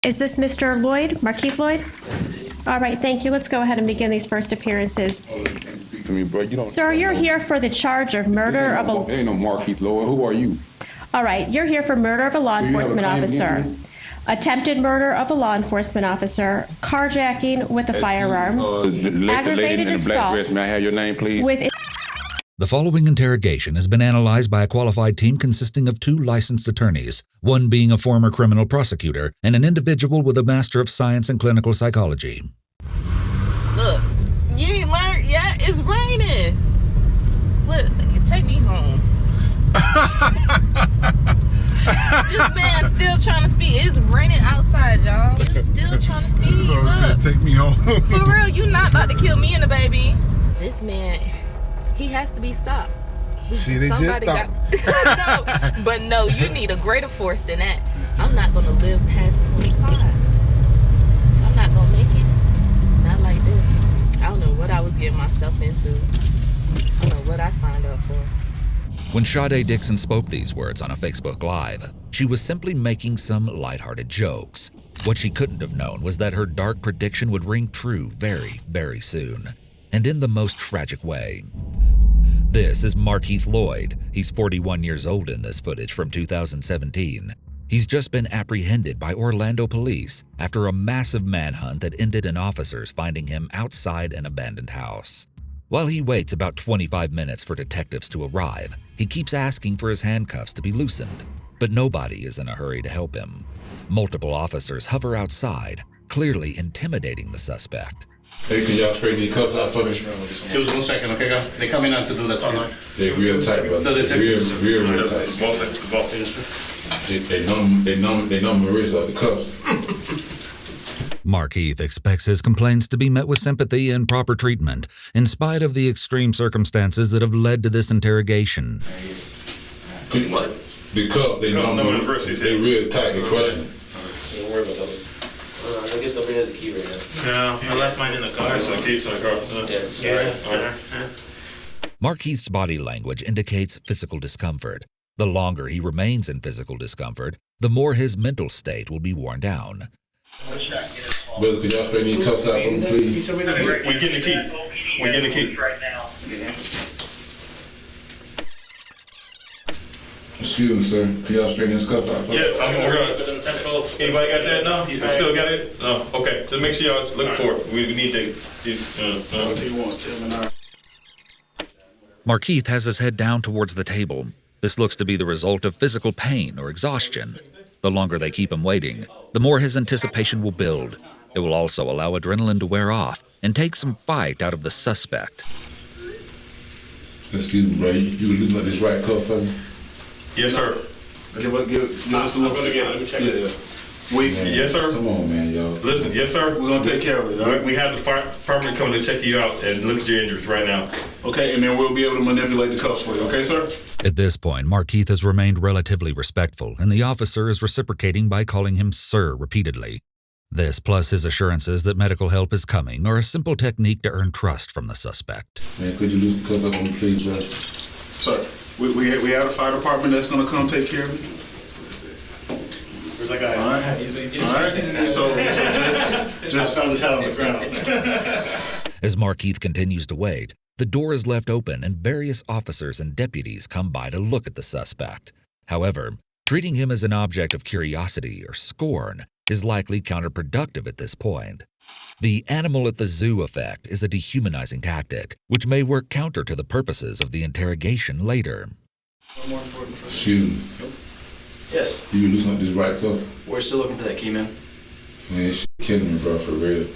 Is this Mr. Lloyd, Markeith Lloyd? All right, thank you. Let's go ahead and begin these first appearances. Sir, you're here for the charge of murder of a... There ain't no Markeith Lloyd. Who are you? All right, you're here for murder of a law enforcement officer, attempted murder of a law enforcement officer, carjacking with a firearm, aggravated assault. May I have your name, please? With The following interrogation has been analyzed by a qualified team consisting of 2 licensed attorneys, one being a former criminal prosecutor and an individual with a Master of Science in Clinical Psychology. Look, you ain't learned yet? It's raining. What? Take me home. This man's still trying to speed. It's raining outside, y'all. He's still trying to speed. Look. Take me home. For real, you not about to kill me and the baby. This man, he has to be stopped. See, they just stopped. No, but no, you need a greater force than that. I'm not going to live past 25. I'm not going to make it. Not like this. I don't know what I was getting myself into. I don't know what I signed up for. When Sade Dixon spoke these words on a Facebook Live, she was simply making some lighthearted jokes. What she couldn't have known was that her dark prediction would ring true very, very soon, and in the most tragic way. This is Markeith Lloyd. He's 41 years old in this footage from 2017. He's just been apprehended by Orlando police after a massive manhunt that ended in officers finding him outside an abandoned house. While he waits about 25 minutes for detectives to arrive, he keeps asking for his handcuffs to be loosened, but nobody is in a hurry to help him. Multiple officers hover outside, clearly intimidating the suspect. Hey, can y'all straighten these cuffs out for me? Just 1 second, okay, go. They coming out to do that. They're real tight, brother. No, they're real tight. They numb my wrist off the cuffs. Markeith expects his complaints to be met with sympathy and proper treatment, in spite of the extreme circumstances that have led to this interrogation. What? The cuffs, they real tight, they're crushing. Don't worry about that. I get over here the key right now. No, I left mine in the car. So the key's in the car. Yeah. Markeith's body language indicates physical discomfort. The longer he remains in physical discomfort, the more his mental state will be worn down. Brother, could y'all straighten these cuffs out for me, please? We getting the key. We getting the key. Right now. Excuse me, sir. Can y'all straighten this cuff out for me? Yeah, we're gonna. Anybody got that now? You still got it? No. Okay. Just make sure y'all look for it. We need to. Markeith has his head down towards the table. This looks to be the result of physical pain or exhaustion. The longer they keep him waiting, the more his anticipation will build. It will also allow adrenaline to wear off and take some fight out of the suspect. Excuse me, bro. You loosen up this right cuff for me? Yes, sir. Give us a look. I'm gonna get it. Let me check it. Wait. Yes, sir. Come on, man, y'all. Listen, yes, sir. We're gonna take care of it. All right? We have the fire department coming to check you out and look at your injuries right now. Okay, and then we'll be able to manipulate the cuffs for you. Okay, sir? At this point, Markeith has remained relatively respectful, and the officer is reciprocating by calling him sir repeatedly. This, plus his assurances that medical help is coming, are a simple technique to earn trust from the suspect. Man, could you loosen the cuff up on me, please, bro? Sir, we have a fire department that's gonna come take care of it. Where's that guy? All right. So just found his head on the ground. As Markeith continues to wait, the door is left open and various officers and deputies come by to look at the suspect. However, treating him as an object of curiosity or scorn is likely counterproductive at this point. The animal at the zoo effect is a dehumanizing tactic, which may work counter to the purposes of the interrogation later. Excuse me. Yes. You loosen up this right cuff? We're still looking for that key, man. Man, this shit killing me, bro, for real.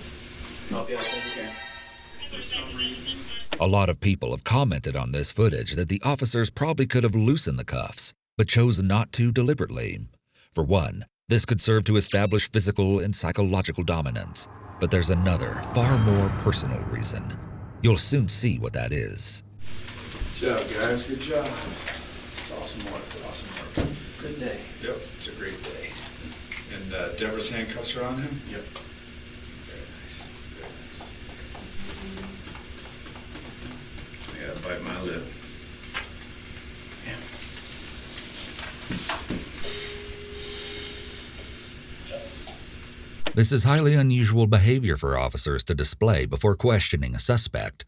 Oh, yeah, I think you can. A lot of people have commented on this footage that the officers probably could have loosened the cuffs, but chose not to deliberately. For one, this could serve to establish physical and psychological dominance, but there's another, far more personal reason. You'll soon see what that is. Good job, guys. Good job. It's awesome work. Awesome work. It's a good day. Yep, it's a great day. And Deborah's handcuffs are on him? Yep. Very nice. I gotta bite my lip. Yeah. This is highly unusual behavior for officers to display before questioning a suspect.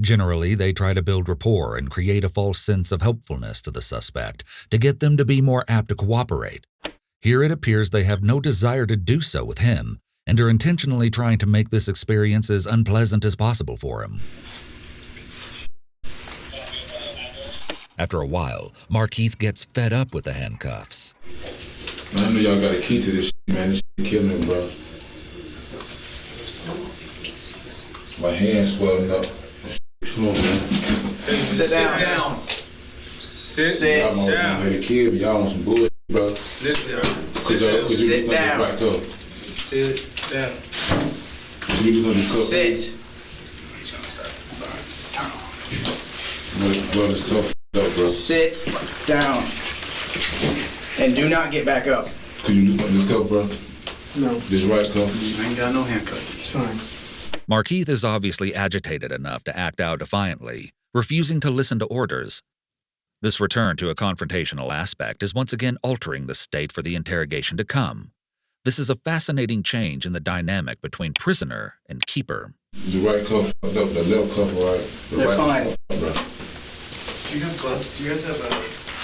Generally, they try to build rapport and create a false sense of helpfulness to the suspect to get them to be more apt to cooperate. Here it appears they have no desire to do so with him and are intentionally trying to make this experience as unpleasant as possible for him. After a while, Markeith gets fed up with the handcuffs. Man, I know y'all got a key to this shit, man. This shit killing me, bro. My hand's swelling up. Come on, man. Sit down. Sit down. I'm a kid, but y'all on some bullshit, bro. Sit down. Right, go. Sit down. Sit. Bro, this cuff up, bro. Sit down. And do not get back up. Could you look up this cuff, bro? No. This right cuff? I ain't got no handcuff. It's fine. Markeith is obviously agitated enough to act out defiantly, refusing to listen to orders. This return to a confrontational aspect is once again altering the state for the interrogation to come. This is a fascinating change in the dynamic between prisoner and keeper. The right cuff fucked up, the left cuff right. They're fine. Bro. Do you have gloves? Do you guys have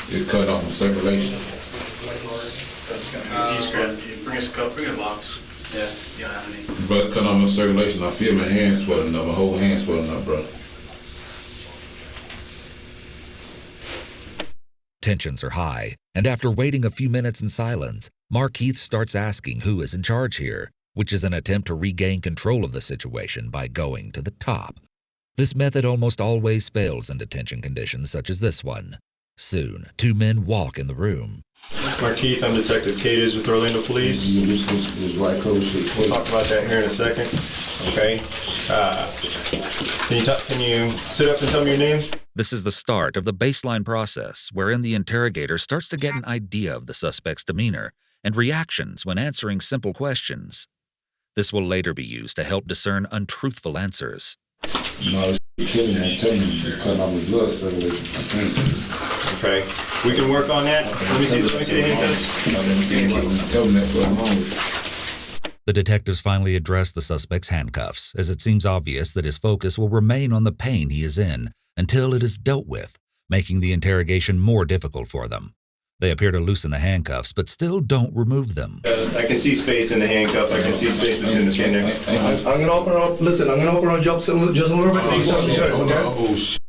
It's cut off from circulation. bring us a cup, bring a box. Yeah, you don't have any. Bro, it's cut off my circulation. I feel my hand swelling up, my whole hand swelling up, bro. Tensions are high, and after waiting a few minutes in silence, Markeith starts asking who is in charge here, which is an attempt to regain control of the situation by going to the top. This method almost always fails in detention conditions such as this one. Soon, two men walk in the room. Markeith, I'm Detective Cadiz with Orlando Police. This right coat shit. We'll talk about that here in a second. Okay. Can you sit up and tell me your name? This is the start of the baseline process, wherein the interrogator starts to get an idea of the suspect's demeanor and reactions when answering simple questions. This will later be used to help discern untruthful answers. No, it's killing me. I'm telling you, because I'm with blood circulation. I can't. Okay. We can work on that. Let me see the handcuffs. Tell me that for a moment. The detectives finally address the suspect's handcuffs, as it seems obvious that his focus will remain on the pain he is in until it is dealt with, making the interrogation more difficult for them. They appear to loosen the handcuffs, but still don't remove them. I can see space in the handcuff. I can see space between the finger. I'm going to open up, listen, I'm going to open up just a little bit. Oh, shit.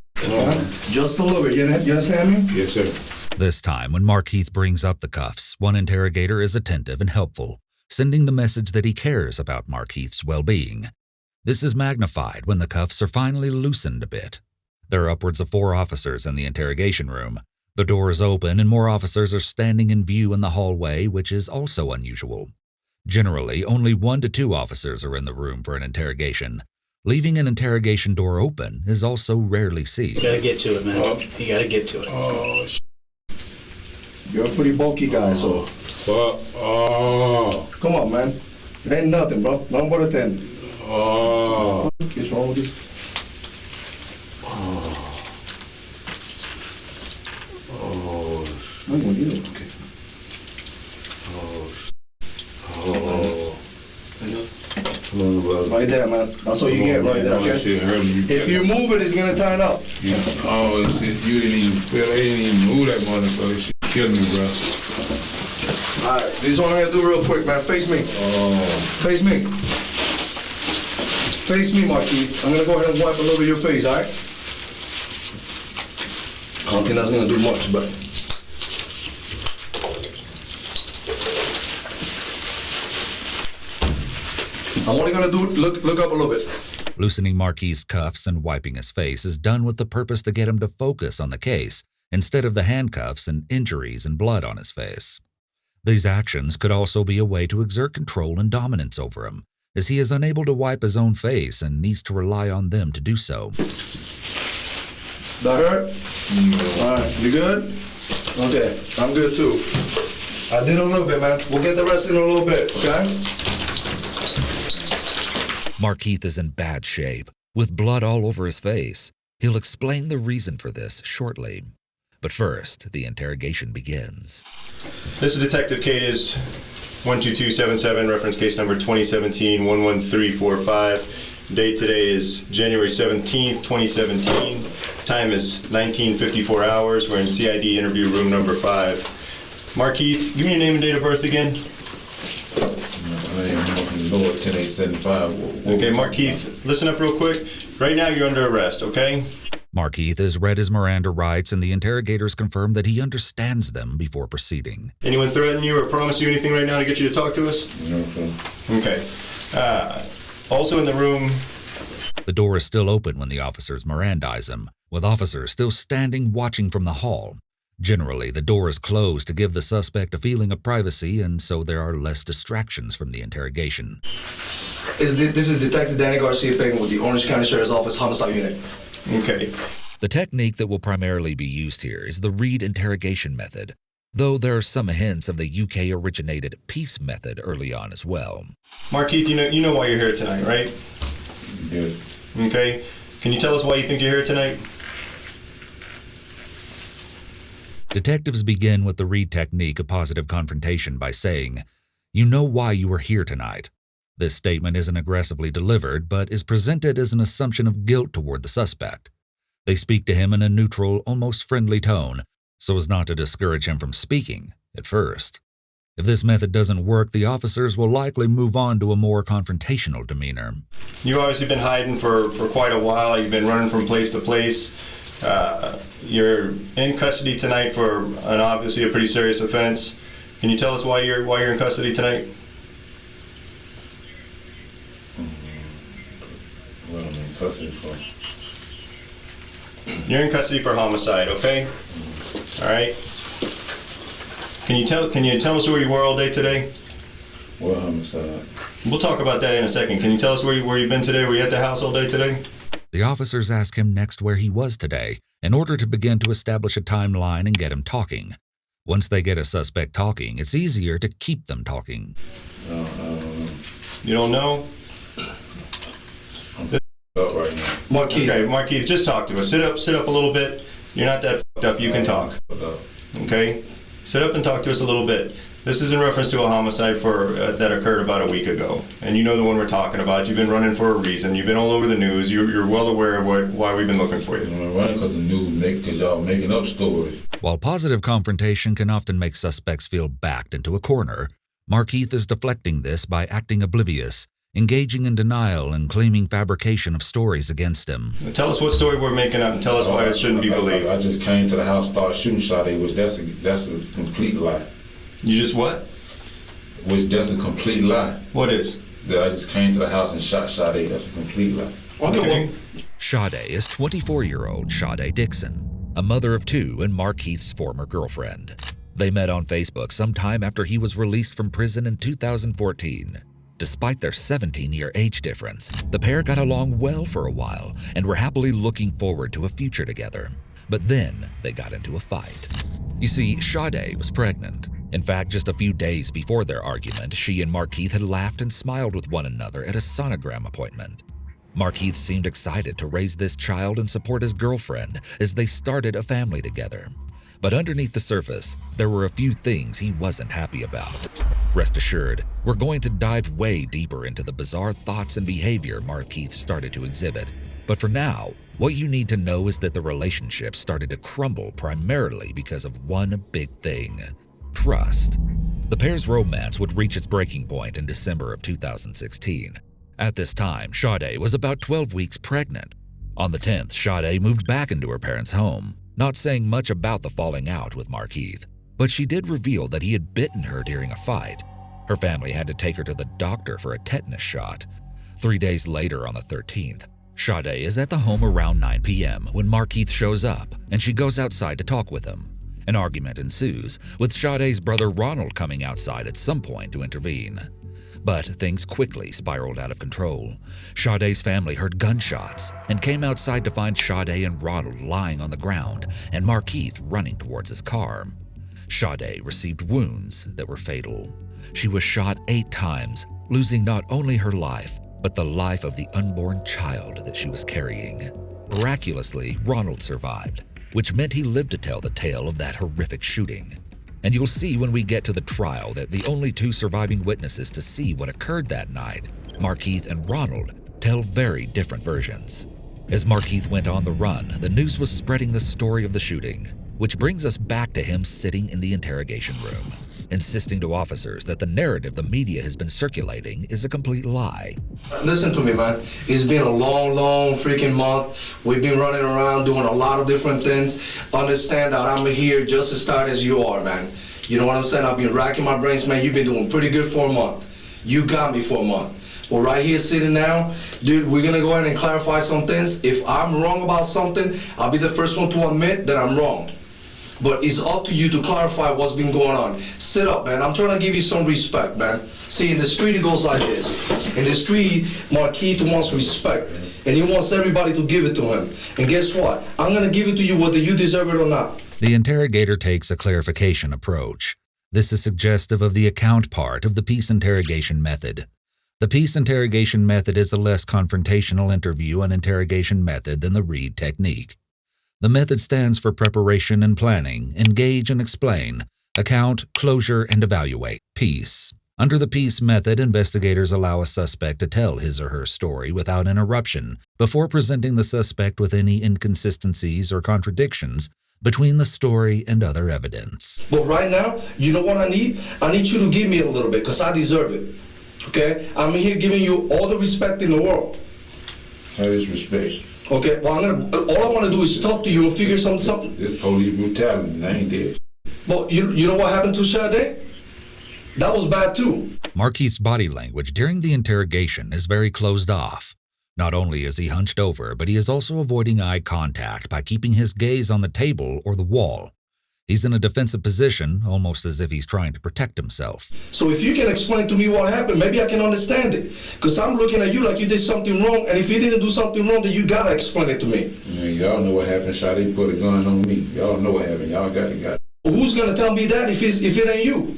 Just a little bit, you understand me? Yes, sir. This time, when Markeith brings up the cuffs, one interrogator is attentive and helpful, sending the message that he cares about Markeith's well-being. This is magnified when the cuffs are finally loosened a bit. There are upwards of 4 officers in the interrogation room. The door is open and more officers are standing in view in the hallway, which is also unusual. Generally, only 1 to 2 officers are in the room for an interrogation. Leaving an interrogation door open is also rarely seen. You gotta get to it, man. You gotta get to it. Oh, shit. You're a pretty bulky guy, so. Come on, man. It ain't nothing, bro. Nothing but a 10. What's wrong with this? I'm gonna get it. Okay. Come on, bro. Right there, man. That's all you get right there, okay? If you move it, it's gonna turn up. Oh, shit, you didn't even feel it. You didn't even move that motherfucker. Shit killing me, bro. Alright, this is what I'm gonna do real quick, man. Face me. Face me. Face me, Markeith. I'm gonna go ahead and wipe a little bit of your face, alright? I don't think that's gonna do much, but. I'm only gonna do look up a little bit. Loosening Markeith's cuffs and wiping his face is done with the purpose to get him to focus on the case instead of the handcuffs and injuries and blood on his face. These actions could also be a way to exert control and dominance over him, as he is unable to wipe his own face and needs to rely on them to do so. That hurt? Alright, you good? Okay, I'm good too. I did a little bit, man. We'll get the rest in a little bit, okay? Markeith is in bad shape, with blood all over his face. He'll explain the reason for this shortly. But first, the interrogation begins. This is Detective Cadiz. 12277, reference case number 2017-11345. Date today is January 17th, 2017. Time is 19:54 hours. We're in CID interview room number 5. Markeith, give me your name and date of birth again. I am Markeith Lord, 10875. Okay, Markeith, listen up real quick. Right now you're under arrest, okay? Markeith has read his Miranda rights, and the interrogators confirm that he understands them before proceeding. Anyone threaten you or promise you anything right now to get you to talk to us? No, sir. Okay. Also in the room, The door is still open when the officers Mirandize him, with officers still standing watching from the hall. Generally, the door is closed to give the suspect a feeling of privacy, and so there are less distractions from the interrogation. This is Detective Danny Garcia Fagan with the Orange County Sheriff's Office Homicide Unit. okay. The technique that will primarily be used here is the Reed interrogation method, though there are some hints of the UK-originated Peace method early on as well. Markeith, you know why you're here tonight, right? Yes. Okay. Can you tell us why you think you're here tonight? Detectives begin with the Reed technique of positive confrontation by saying, "You know why you were here tonight." This statement isn't aggressively delivered, but is presented as an assumption of guilt toward the suspect. They speak to him in a neutral, almost friendly tone, so as not to discourage him from speaking at first. If this method doesn't work, the officers will likely move on to a more confrontational demeanor. You've obviously been hiding for quite a while. You've been running from place to place. You're in custody tonight for obviously a pretty serious offense. Can you tell us why you're in custody tonight? What am I in custody for? You're in custody for homicide, okay? All right. Can you tell us where you were all day today? What homicide? We'll talk about that in a second. Can you tell us where you've been today? Were you at the house all day today? The officers ask him next where he was today in order to begin to establish a timeline and get him talking. Once they get a suspect talking, it's easier to keep them talking. I don't know. You don't know? I'm up right now. Markeith. Okay, Markeith, just talk to us. Sit up a little bit. You're not that fucked up. You can talk. Okay? Sit up and talk to us a little bit. This is in reference to a homicide that occurred about a week ago. And you know the one we're talking about. You've been running for a reason. You've been all over the news. You're well aware of why we've been looking for you. I'm running because the news because y'all making up stories. While positive confrontation can often make suspects feel backed into a corner, Markeith is deflecting this by acting oblivious, engaging in denial and claiming fabrication of stories against him. Tell us what story we're making up and tell us why it shouldn't be believed. I just came to the house, started shooting Sade, which that's a complete lie. You just what? Which that's a complete lie. What is? That I just came to the house and shot Sade. That's a complete lie. Okay. Sade is 24-year-old Sade Dixon, a mother of 2 and Markeith's former girlfriend. They met on Facebook sometime after he was released from prison in 2014. Despite their 17-year age difference, the pair got along well for a while and were happily looking forward to a future together. But then they got into a fight. You see, Sade was pregnant. In fact, just a few days before their argument, she and Markeith had laughed and smiled with one another at a sonogram appointment. Markeith seemed excited to raise this child and support his girlfriend as they started a family together. But underneath the surface, there were a few things he wasn't happy about. Rest assured, we're going to dive way deeper into the bizarre thoughts and behavior Markeith started to exhibit. But for now, what you need to know is that the relationship started to crumble primarily because of one big thing: trust. The pair's romance would reach its breaking point in December of 2016. At this time, Sade was about 12 weeks pregnant. On the 10th, Sade moved back into her parents' home, not saying much about the falling out with Markeith, but she did reveal that he had bitten her during a fight. Her family had to take her to the doctor for a tetanus shot. 3 days later, on the 13th, Sade is at the home around 9 p.m. when Markeith shows up, and she goes outside to talk with him. An argument ensues, with Sade's brother Ronald coming outside at some point to intervene. But things quickly spiraled out of control. Sade's family heard gunshots and came outside to find Sade and Ronald lying on the ground and Markeith running towards his car. Sade received wounds that were fatal. She was shot 8 times, losing not only her life, but the life of the unborn child that she was carrying. Miraculously, Ronald survived, which meant he lived to tell the tale of that horrific shooting. And you'll see when we get to the trial that the only two surviving witnesses to see what occurred that night, Markeith and Ronald, tell very different versions. As Markeith went on the run, the news was spreading the story of the shooting, which brings us back to him sitting in the interrogation room, insisting to officers that the narrative the media has been circulating is a complete lie. Listen to me, man. It's been a long freaking month. We've been running around doing a lot of different things. Understand that I'm here just as tired as you are, man. You know what I'm saying? I've been racking my brains, man. You've been doing pretty good for a month. You got me for a month. We're right here sitting now. Dude, we're gonna go ahead and clarify some things. If I'm wrong about something, I'll be the first one to admit that I'm wrong. But it's up to you to clarify what's been going on. Sit up, man. I'm trying to give you some respect, man. See, in the street, it goes like this. In the street, Markeith wants respect, and he wants everybody to give it to him. And guess what? I'm going to give it to you whether you deserve it or not. The interrogator takes a clarification approach. This is suggestive of the account part of the peace interrogation method. The peace interrogation method is a less confrontational interview and interrogation method than the Reid technique. The method stands for preparation and planning, engage and explain, account, closure, and evaluate. Peace. Under the peace method, investigators allow a suspect to tell his or her story without interruption before presenting the suspect with any inconsistencies or contradictions between the story and other evidence. But right now, you know what I need? I need you to give me a little bit, because I deserve it. Okay? I'm here giving you all the respect in the world. How is respect? Okay, well, all I want to do is talk to you and figure something. It's police brutality, and I ain't dead. But you know what happened to Sade? That was bad too. Markeith's body language during the interrogation is very closed off. Not only is he hunched over, but he is also avoiding eye contact by keeping his gaze on the table or the wall. He's in a defensive position, almost as if he's trying to protect himself. So if you can explain to me what happened, maybe I can understand it. Because I'm looking at you like you did something wrong, and if you didn't do something wrong, then you gotta explain it to me. Man, y'all know what happened. Sade put a gun on me. Y'all know what happened. Y'all got it. Who's gonna tell me that if it ain't you?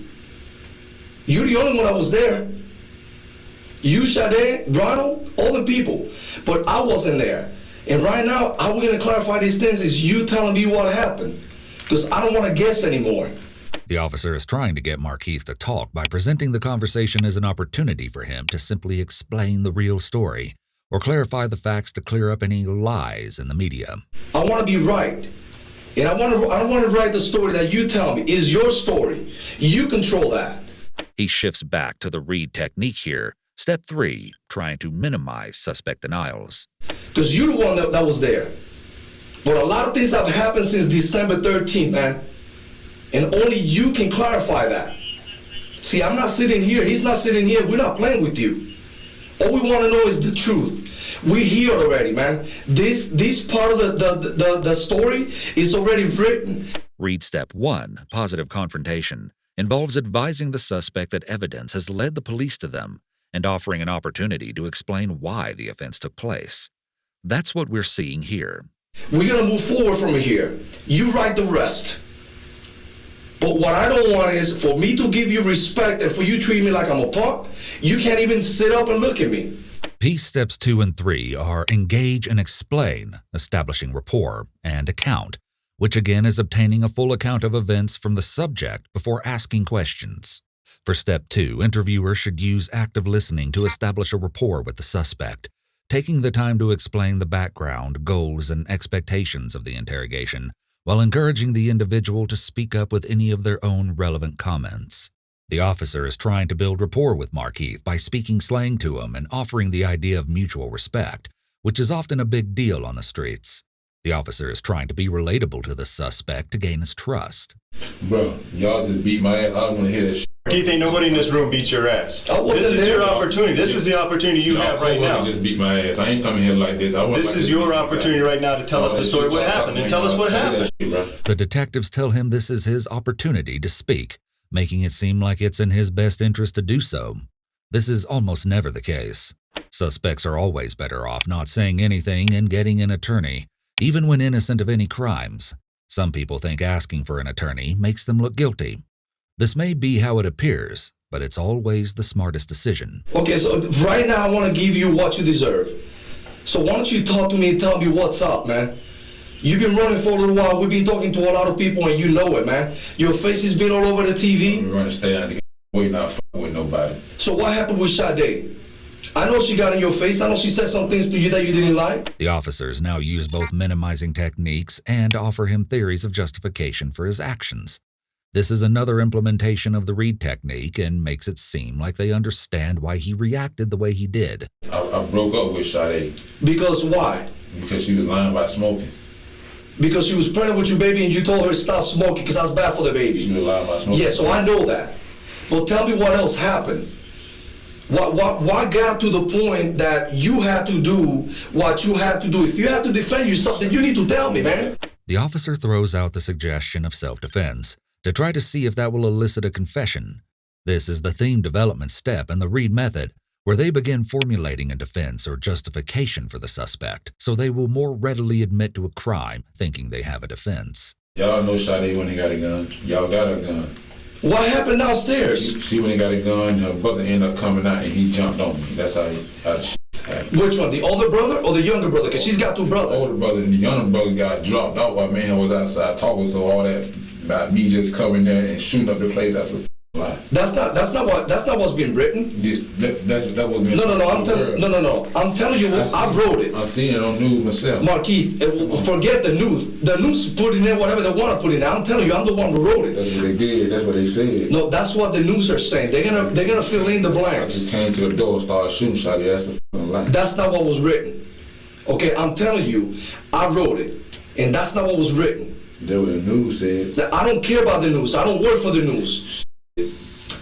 You're the only one that was there. You, Sade, Ronald, all the people. But I wasn't there. And right now, how we're gonna clarify these things is you telling me what happened. Because I don't want to guess anymore. The officer is trying to get Markeith to talk by presenting the conversation as an opportunity for him to simply explain the real story or clarify the facts to clear up any lies in the media. I want to be right. And I don't want to write the story that you tell me is your story. You control that. He shifts back to the Reid technique here. Step 3, trying to minimize suspect denials. Because you're the one that was there. But a lot of things have happened since December 13th, man. And only you can clarify that. See, I'm not sitting here. He's not sitting here. We're not playing with you. All we want to know is the truth. We're here already, man. This part of the story is already written. Reid Step 1, positive confrontation, involves advising the suspect that evidence has led the police to them and offering an opportunity to explain why the offense took place. That's what we're seeing here. We're going to move forward from here. You write the rest. But what I don't want is for me to give you respect and for you to treat me like I'm a punk. You can't even sit up and look at me. Peace Steps 2 and 3 are engage and explain, establishing rapport, and account, which again is obtaining a full account of events from the subject before asking questions. For Step 2, interviewers should use active listening to establish a rapport with the suspect, taking the time to explain the background, goals, and expectations of the interrogation, while encouraging the individual to speak up with any of their own relevant comments. The officer is trying to build rapport with Markeith by speaking slang to him and offering the idea of mutual respect, which is often a big deal on the streets. The officer is trying to be relatable to the suspect to gain his trust. Bro, y'all just beat my ass. I don't want to hear that shit. Keith, ain't nobody in this room beat your ass. This is your opportunity. This is the opportunity you have right now. Just beat my ass. I ain't coming here like this. This is your opportunity right now to tell us the story. What happened? And tell us what happened. The detectives tell him this is his opportunity to speak, making it seem like it's in his best interest to do so. This is almost never the case. Suspects are always better off not saying anything and getting an attorney, even when innocent of any crimes. Some people think asking for an attorney makes them look guilty. This may be how it appears, but it's always the smartest decision. Okay, so right now I want to give you what you deserve. So why don't you talk to me and tell me what's up, man? You've been running for a little while. We've been talking to a lot of people, and you know it, man. Your face has been all over the TV. We're gonna stay out. We're not fucking with nobody. So what happened with Sade? I know she got in your face. I know she said some things to you that you didn't like. The officers now use both minimizing techniques and offer him theories of justification for his actions. This is another implementation of the Reed technique and makes it seem like they understand why he reacted the way he did. I broke up with Sade. Because why? Because she was lying about smoking. Because she was pregnant with your baby and you told her to stop smoking because that's bad for the baby. She was lying about smoking. Yeah, so I know that. But tell me what else happened. What got to the point that you had to do what you had to do? If you had to defend yourself, then you need to tell me, man. The officer throws out the suggestion of self-defense to try to see if that will elicit a confession. This is the theme development step in the Reed method, where they begin formulating a defense or justification for the suspect, so they will more readily admit to a crime thinking they have a defense. Y'all know Sade when he got a gun. Y'all got a gun. What happened downstairs? She when he got a gun, her brother ended up coming out and he jumped on me. That's how the shit happened. Which one, the older brother or the younger brother? Because she's got two brothers. The older brother and the younger brother got dropped out while man was outside talking, so all that about me just coming there and shooting up the place, that's what lie. That's not what's been written. That was No. I'm telling you, I wrote it. I've seen it on news myself. Markeith, forget the news. The news put in there whatever they want to put in there. I'm telling you, I'm the one who wrote it. That's what they did. That's what they said. No, that's what the news are saying. They're gonna fill in the blanks. I just came to the door, started shooting, shot. That's a fucking lie. That's not what was written. Okay, I'm telling you, I wrote it, and that's not what was written. That's what the news said. I don't care about the news. I don't work for the news.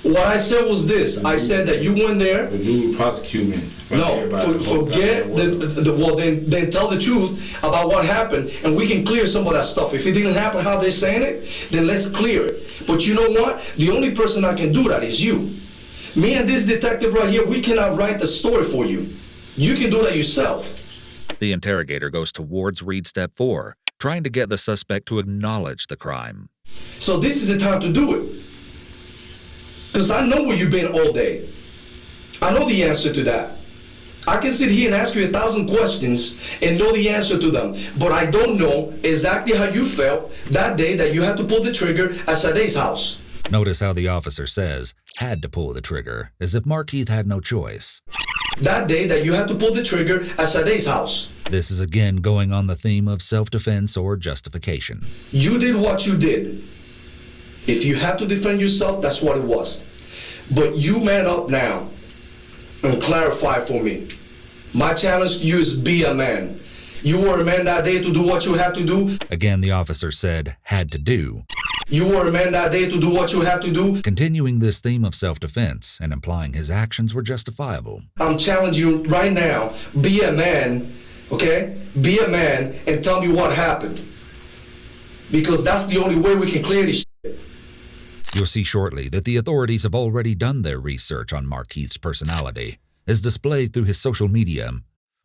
What I said was this. I said that you went there. The news prosecute me. No, forget well, then tell the truth about what happened, and we can clear some of that stuff. If it didn't happen how they're saying it, then let's clear it. But you know what? The only person that can do that is you. Me and this detective right here, we cannot write the story for you. You can do that yourself. The interrogator goes towards Reed Step 4, trying to get the suspect to acknowledge the crime. So this is the time to do it. Because I know where you've been all day. I know the answer to that. I can sit here and ask you 1,000 questions and know the answer to them. But I don't know exactly how you felt that day that you had to pull the trigger at Sade's house. Notice how the officer says, had to pull the trigger, as if Markeith had no choice. That day that you had to pull the trigger at Sade's house. This is again going on the theme of self-defense or justification. You did what you did. If you had to defend yourself, that's what it was. But you man up now and clarify for me. My challenge to you is be a man. You were a man that day to do what you had to do. Again, the officer said, had to do. You were a man that day to do what you had to do. Continuing this theme of self-defense and implying his actions were justifiable. I'm challenging you right now, be a man, okay? Be a man and tell me what happened. Because that's the only way we can clear this shit. You'll see shortly that the authorities have already done their research on Markeith's personality, as displayed through his social media.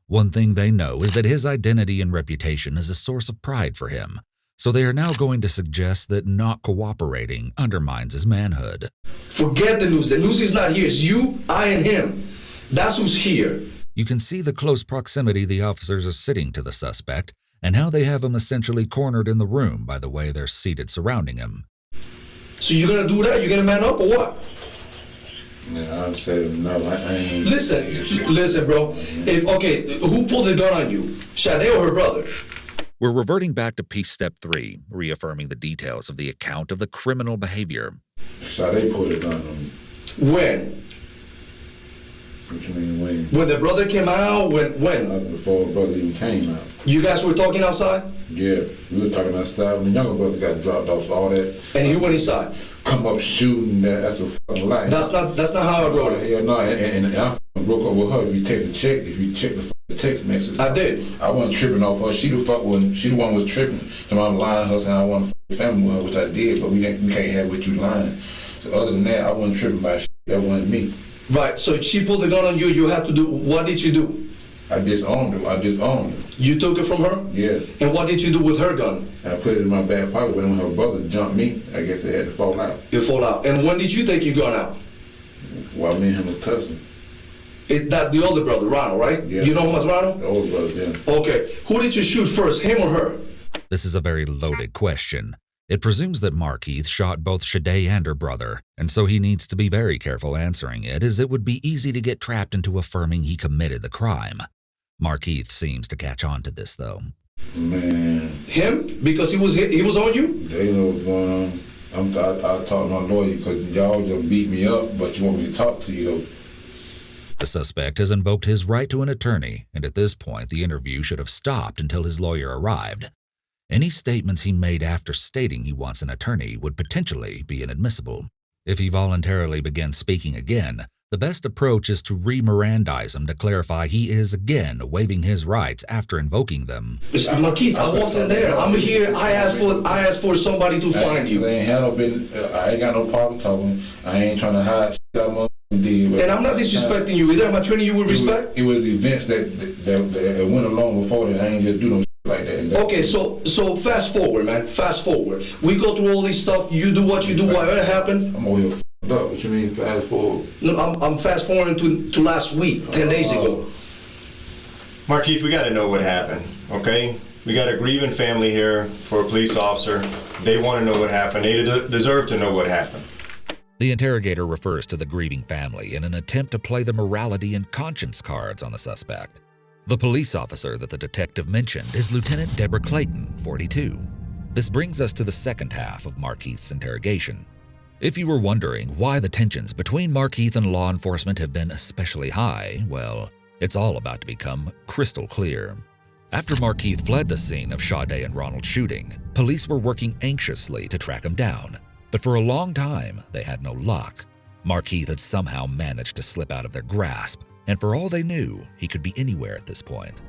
One thing they know is that his identity and reputation is a source of pride for him, so they are now going to suggest that not cooperating undermines his manhood. Forget the news. The news is not here. It's you, I, and him. That's who's here. You can see the close proximity the officers are sitting to the suspect and how they have him essentially cornered in the room by the way they're seated surrounding him. So you're gonna do that? You're gonna man up or what? Yeah, I'd say no. I ain't. Listen, bro. Who pulled the gun on you? Sade or her brother? We're reverting back to piece step 3, reaffirming the details of the account of the criminal behavior. Sade pulled the gun on me. When? What you mean when? When the brother came out? When? Before the brother even came out. You guys were talking outside? Yeah, we were talking outside when the younger brother got dropped off, so all that. And he went inside? Come up shooting, that's a fucking lie. That's not how I wrote it. Yeah, no, and I broke up with her. If you check the text message. I did. I wasn't tripping off her. She the one was tripping. So I'm lying to her saying I want to family with her, which I did, but we can't have what you lying. So other than that, I wasn't tripping by shit. That wasn't me. Right, so she pulled the gun on you, you had to do, what did you do? I disowned her. You took it from her? Yeah. And what did you do with her gun? I put it in my back pocket, but when her brother jumped me, I guess it had to fall out. It fall out. And when did you take your gun out? While me and him was cussing. That the older brother, Ronald, right? Yeah. You know him as Ronald? The older brother, yeah. Okay. Who did you shoot first, him or her? This is a very loaded question. It presumes that Markeith shot both Shade and her brother, and so he needs to be very careful answering it, as it would be easy to get trapped into affirming he committed the crime. Markeith seems to catch on to this, though. Man. Him? Because he was on you? They know what's going on. I talked to my lawyer because y'all just beat me up, but you want me to talk to you, though. The suspect has invoked his right to an attorney, and at this point the interview should have stopped until his lawyer arrived. Any statements he made after stating he wants an attorney would potentially be inadmissible. If he voluntarily begins speaking again, the best approach is to re-Mirandize him to clarify he is again waiving his rights after invoking them. Markeith, I wasn't there. I'm here. I asked for somebody to find you. I ain't got no problem talking. I ain't trying to hide shit out of and I'm not disrespecting you either. Am I treating you with respect? It was events that went along before that. I ain't just do no shit like that. Okay, so fast forward, man. Fast forward. We go through all this stuff. You do what you do. Whatever happened. I'm over here f***ed up. What you mean fast forward? No, I'm fast forwarding to last week, 10 days ago. Markeith, we got to know what happened, okay? We got a grieving family here for a police officer. They want to know what happened. They deserve to know what happened. The interrogator refers to the grieving family in an attempt to play the morality and conscience cards on the suspect. The police officer that the detective mentioned is Lieutenant Deborah Clayton, 42. This brings us to the second half of Markeith's interrogation. If you were wondering why the tensions between Markeith and law enforcement have been especially high, well, it's all about to become crystal clear. After Markeith fled the scene of Shade and Ronald's shooting, police were working anxiously to track him down. But for a long time, they had no luck. Markeith had somehow managed to slip out of their grasp, and for all they knew, he could be anywhere at this point.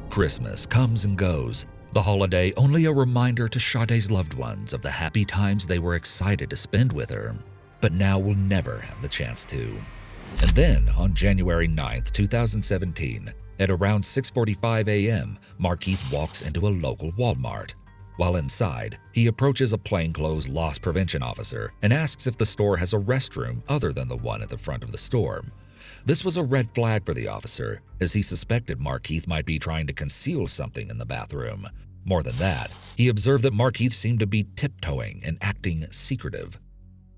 Christmas comes and goes, the holiday only a reminder to Shade's loved ones of the happy times they were excited to spend with her, but now will never have the chance to. And then, on January 9th, 2017, at around 6:45 a.m., Markeith walks into a local Walmart. While inside, he approaches a plainclothes loss prevention officer and asks if the store has a restroom other than the one at the front of the store. This was a red flag for the officer, as he suspected Markeith might be trying to conceal something in the bathroom. More than that, he observed that Markeith seemed to be tiptoeing and acting secretive.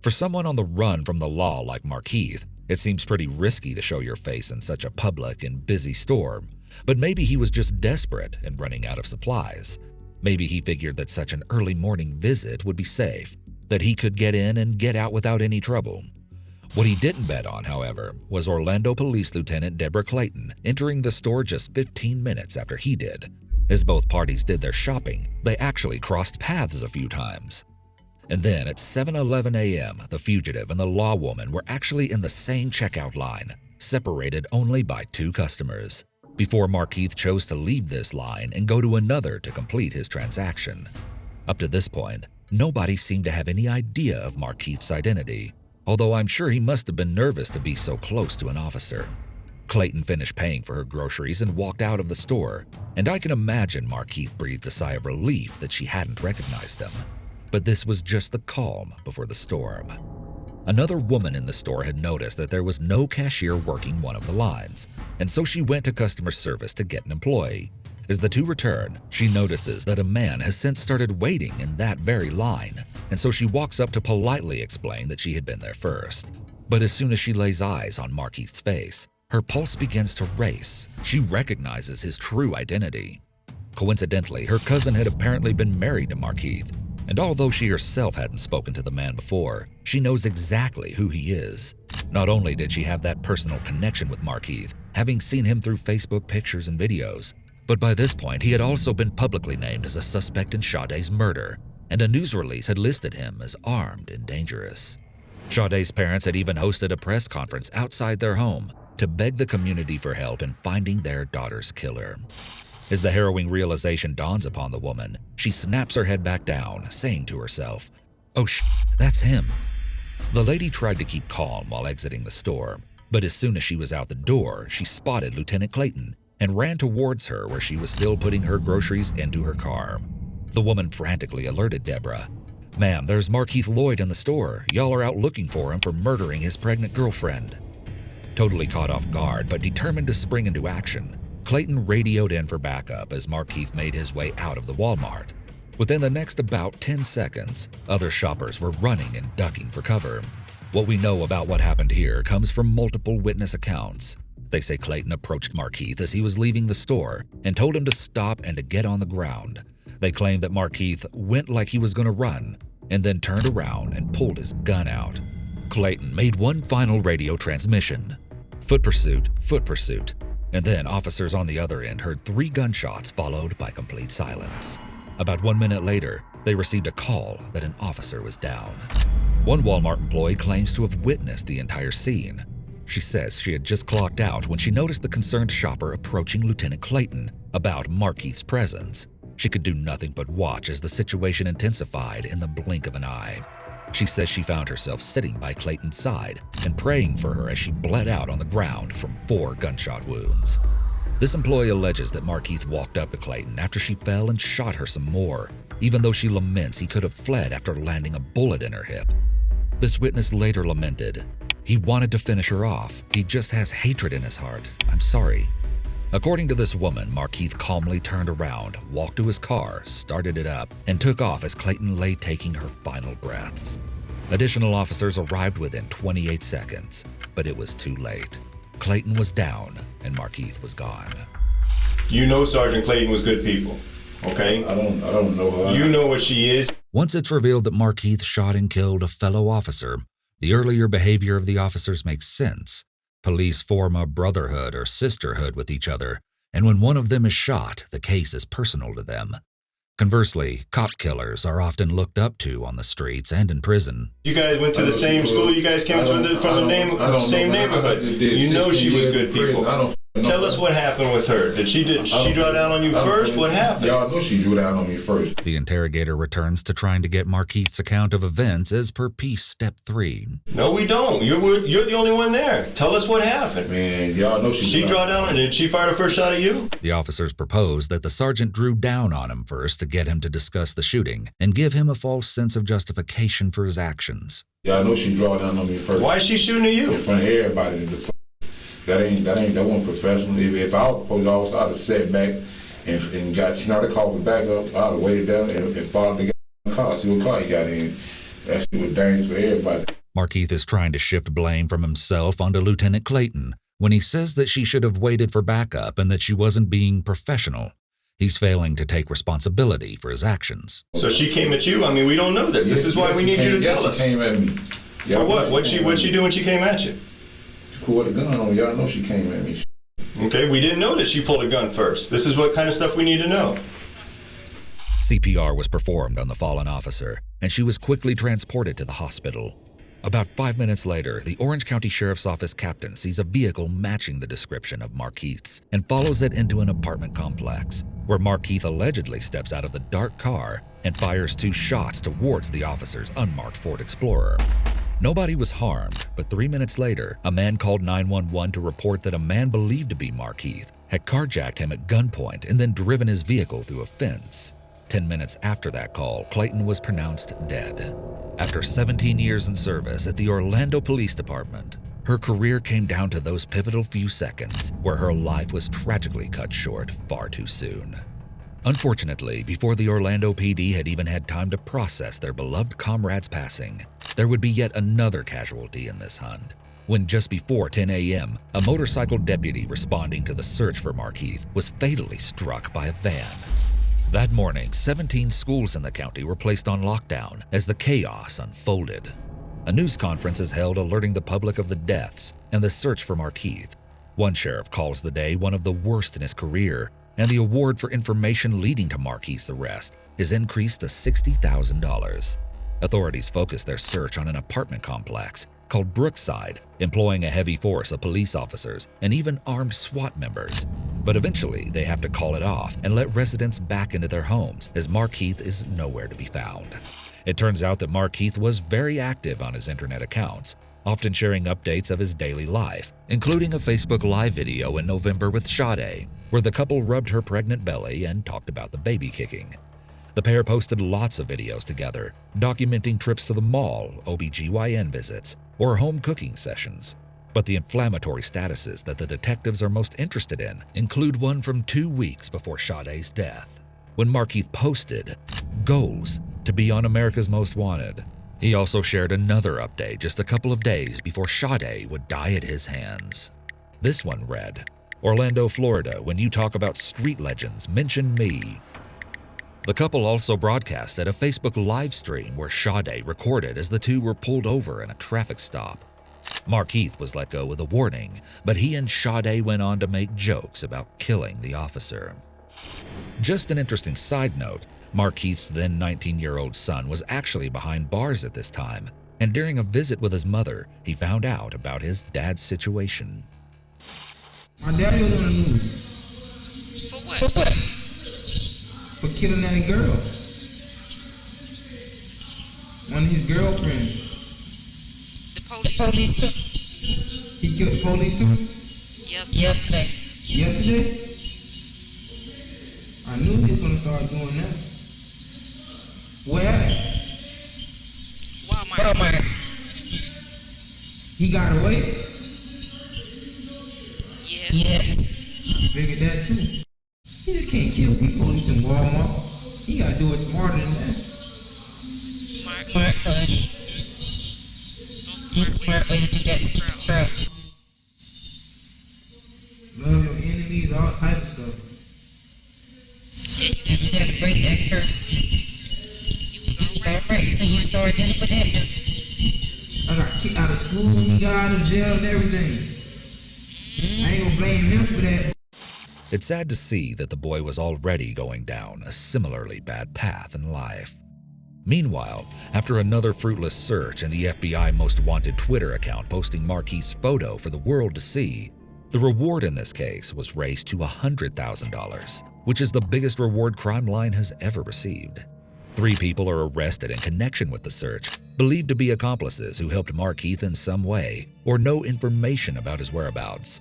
For someone on the run from the law like Markeith, it seems pretty risky to show your face in such a public and busy store, but maybe he was just desperate and running out of supplies. Maybe he figured that such an early morning visit would be safe, that he could get in and get out without any trouble. What he didn't bet on, however, was Orlando Police Lieutenant Deborah Clayton entering the store just 15 minutes after he did. As both parties did their shopping, they actually crossed paths a few times. And then at 7:11 a.m., the fugitive and the law woman were actually in the same checkout line, separated only by 2 customers, before Markeith chose to leave this line and go to another to complete his transaction. Up to this point, nobody seemed to have any idea of Markeith's identity, although I'm sure he must have been nervous to be so close to an officer. Clayton finished paying for her groceries and walked out of the store, and I can imagine Markeith breathed a sigh of relief that she hadn't recognized him. But this was just the calm before the storm. Another woman in the store had noticed that there was no cashier working one of the lines, and so she went to customer service to get an employee. As the two return, she notices that a man has since started waiting in that very line, and so she walks up to politely explain that she had been there first. But as soon as she lays eyes on Markeith's face, her pulse begins to race. She recognizes his true identity. Coincidentally, her cousin had apparently been married to Markeith, and although she herself hadn't spoken to the man before, she knows exactly who he is. Not only did she have that personal connection with Markeith, having seen him through Facebook pictures and videos, but by this point he had also been publicly named as a suspect in Shade's murder, and a news release had listed him as armed and dangerous. Shade's parents had even hosted a press conference outside their home to beg the community for help in finding their daughter's killer. As the harrowing realization dawns upon the woman, she snaps her head back down, saying to herself, "Oh that's him." The lady tried to keep calm while exiting the store, but as soon as she was out the door, she spotted Lieutenant Clayton and ran towards her where she was still putting her groceries into her car. The woman frantically alerted Deborah. "Ma'am, there's Markeith Lloyd in the store. Y'all are out looking for him for murdering his pregnant girlfriend." Totally caught off guard but determined to spring into action, Clayton radioed in for backup as Markeith made his way out of the Walmart. Within the next about 10 seconds, other shoppers were running and ducking for cover. What we know about what happened here comes from multiple witness accounts. They say Clayton approached Markeith as he was leaving the store and told him to stop and to get on the ground. They claim that Markeith went like he was going to run and then turned around and pulled his gun out. Clayton made one final radio transmission. Foot pursuit, and then officers on the other end heard 3 gunshots followed by complete silence. About 1 minute later, they received a call that an officer was down. One Walmart employee claims to have witnessed the entire scene. She says she had just clocked out when she noticed the concerned shopper approaching Lieutenant Clayton about Markeith's presence. She could do nothing but watch as the situation intensified in the blink of an eye. She says she found herself sitting by Clayton's side and praying for her as she bled out on the ground from 4 gunshot wounds. This employee alleges that Markeith walked up to Clayton after she fell and shot her some more, even though she laments he could have fled after landing a bullet in her hip. This witness later lamented, "He wanted to finish her off. He just has hatred in his heart. I'm sorry." According to this woman, Markeith calmly turned around, walked to his car, started it up, and took off as Clayton lay taking her final breaths. Additional officers arrived within 28 seconds, but it was too late. Clayton was down and Markeith was gone. You know Sergeant Clayton was good people, okay? I don't know her. You know what she is. Once it's revealed that Markeith shot and killed a fellow officer, the earlier behavior of the officers makes sense. Police form a brotherhood or sisterhood with each other, and when one of them is shot, the case is personal to them. Conversely, cop killers are often looked up to on the streets and in prison. You guys went to the same school. You guys came from the same neighborhood. You know she was good people. Tell us what happened with her. Did she draw down on you first? What happened? Y'all know she drew down on me first. The interrogator returns to trying to get Markeith's account of events as per Peace Step 3. No, we don't. You're the only one there. Tell us what happened. Man, y'all know she draw down, and did she fire the first shot at you? The officers propose that the sergeant drew down on him first to get him to discuss the shooting and give him a false sense of justification for his actions. Y'all know she draw down on me first. Why is she shooting at you? In front of everybody. That wasn't professional. If I was a police officer, I'd have sat back and got Snarty called the back up. I'd have waited down and followed the guy car, see what car he got in. That shit was dangerous for everybody. Markeith is trying to shift blame from himself onto Lieutenant Clayton when he says that she should have waited for backup and that she wasn't being professional. He's failing to take responsibility for his actions. So she came at you? I mean, we don't know this. This is why we need you to tell us. She came at me. For what? What'd she do when she came at you? Pulled a gun on y'all know she came at me. Okay, we didn't know that she pulled a gun first. This is what kind of stuff we need to know. CPR was performed on the fallen officer, and she was quickly transported to the hospital. About 5 minutes later, the Orange County Sheriff's Office captain sees a vehicle matching the description of Markeith's and follows it into an apartment complex, where Markeith allegedly steps out of the dark car and fires 2 shots towards the officer's unmarked Ford Explorer. Nobody was harmed, but 3 minutes later, a man called 911 to report that a man believed to be Markeith had carjacked him at gunpoint and then driven his vehicle through a fence. 10 minutes after that call, Clayton was pronounced dead. After 17 years in service at the Orlando Police Department, her career came down to those pivotal few seconds where her life was tragically cut short far too soon. Unfortunately, before the Orlando PD had even had time to process their beloved comrade's passing, there would be yet another casualty in this hunt. When just before 10 a.m., a motorcycle deputy responding to the search for Markeith was fatally struck by a van. That morning, 17 schools in the county were placed on lockdown as the chaos unfolded. A news conference is held alerting the public of the deaths and the search for Markeith. One sheriff calls the day one of the worst in his career, and the award for information leading to Markeith's arrest is increased to $60,000. Authorities focus their search on an apartment complex called Brookside, employing a heavy force of police officers and even armed SWAT members. But eventually, they have to call it off and let residents back into their homes as Markeith is nowhere to be found. It turns out that Markeith was very active on his internet accounts, often sharing updates of his daily life, including a Facebook Live video in November with Sade, where the couple rubbed her pregnant belly and talked about the baby kicking. The pair posted lots of videos together, documenting trips to the mall, OBGYN visits, or home cooking sessions. But the inflammatory statuses that the detectives are most interested in include one from 2 weeks before Sade's death. when Markeith posted goals to be on America's Most Wanted. He also shared another update just a couple of days before Sade would die at his hands. This one read, Orlando, Florida, when you talk about street legends, mention me. The couple also broadcasted a Facebook live stream where Sade recorded as the two were pulled over in a traffic stop. Markeith was let go with a warning, but he and Sade went on to make jokes about killing the officer. Just an interesting side note, Markeith's then 19-year-old son was actually behind bars at this time, and during a visit with his mother, he found out about his dad's situation. My daddy was on the news. For what? For killing that girl. One of his girlfriends. The police too? He killed the police too? Yesterday. Yesterday? I knew he was gonna start doing that. Where at? Walmart. He got away? Yes. Figured that too. He just can't kill people police in Walmart. He gotta do it smarter than that. Smart push. No smart way to do that stuff. Love your enemies, all type of stuff. Yeah, you gotta break that curse. You was alright till you started dealing with that. I got kicked out of school when he got out of jail and everything. I ain't gonna blame him for that. It's sad to see that the boy was already going down a similarly bad path in life. Meanwhile, after another fruitless search and the FBI Most Wanted Twitter account posting Markeith's photo for the world to see, the reward in this case was raised to $100,000, which is the biggest reward Crime Line has ever received. 3 people are arrested in connection with the search, believed to be accomplices who helped Markeith in some way or know information about his whereabouts.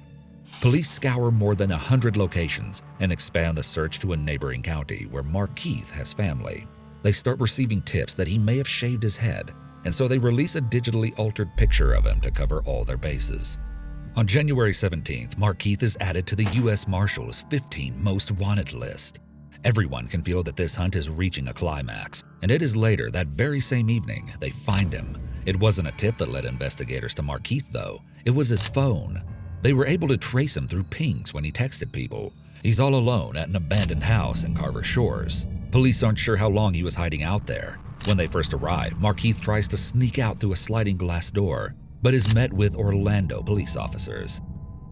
Police scour more than 100 locations and expand the search to a neighboring county where Markeith has family. They start receiving tips that he may have shaved his head, and so they release a digitally altered picture of him to cover all their bases. On January 17th, Markeith is added to the U.S. Marshals 15 Most Wanted list. Everyone can feel that this hunt is reaching a climax, and it is later that very same evening they find him. It wasn't a tip that led investigators to Markeith, though. It was his phone. They were able to trace him through pings when he texted people. He's all alone at an abandoned house in Carver Shores. Police aren't sure how long he was hiding out there. When they first arrive, Markeith tries to sneak out through a sliding glass door, but is met with Orlando police officers.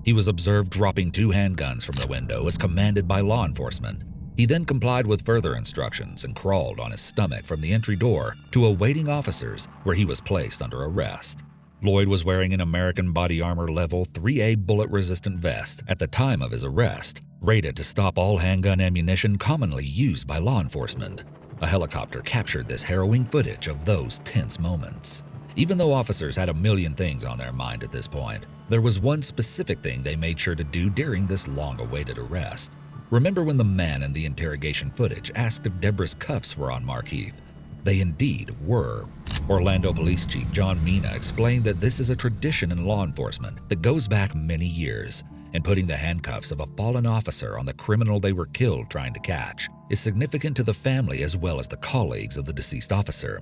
He was observed dropping 2 handguns from the window as commanded by law enforcement. He then complied with further instructions and crawled on his stomach from the entry door to awaiting officers, where he was placed under arrest. Lloyd was wearing an American Body Armor Level 3A bullet-resistant vest at the time of his arrest, rated to stop all handgun ammunition commonly used by law enforcement. A helicopter captured this harrowing footage of those tense moments. Even though officers had a million things on their mind at this point, there was one specific thing they made sure to do during this long-awaited arrest. Remember when the man in the interrogation footage asked if Deborah's cuffs were on Markeith? They indeed were. Orlando Police Chief John Mina explained that this is a tradition in law enforcement that goes back many years, and putting the handcuffs of a fallen officer on the criminal they were killed trying to catch is significant to the family as well as the colleagues of the deceased officer.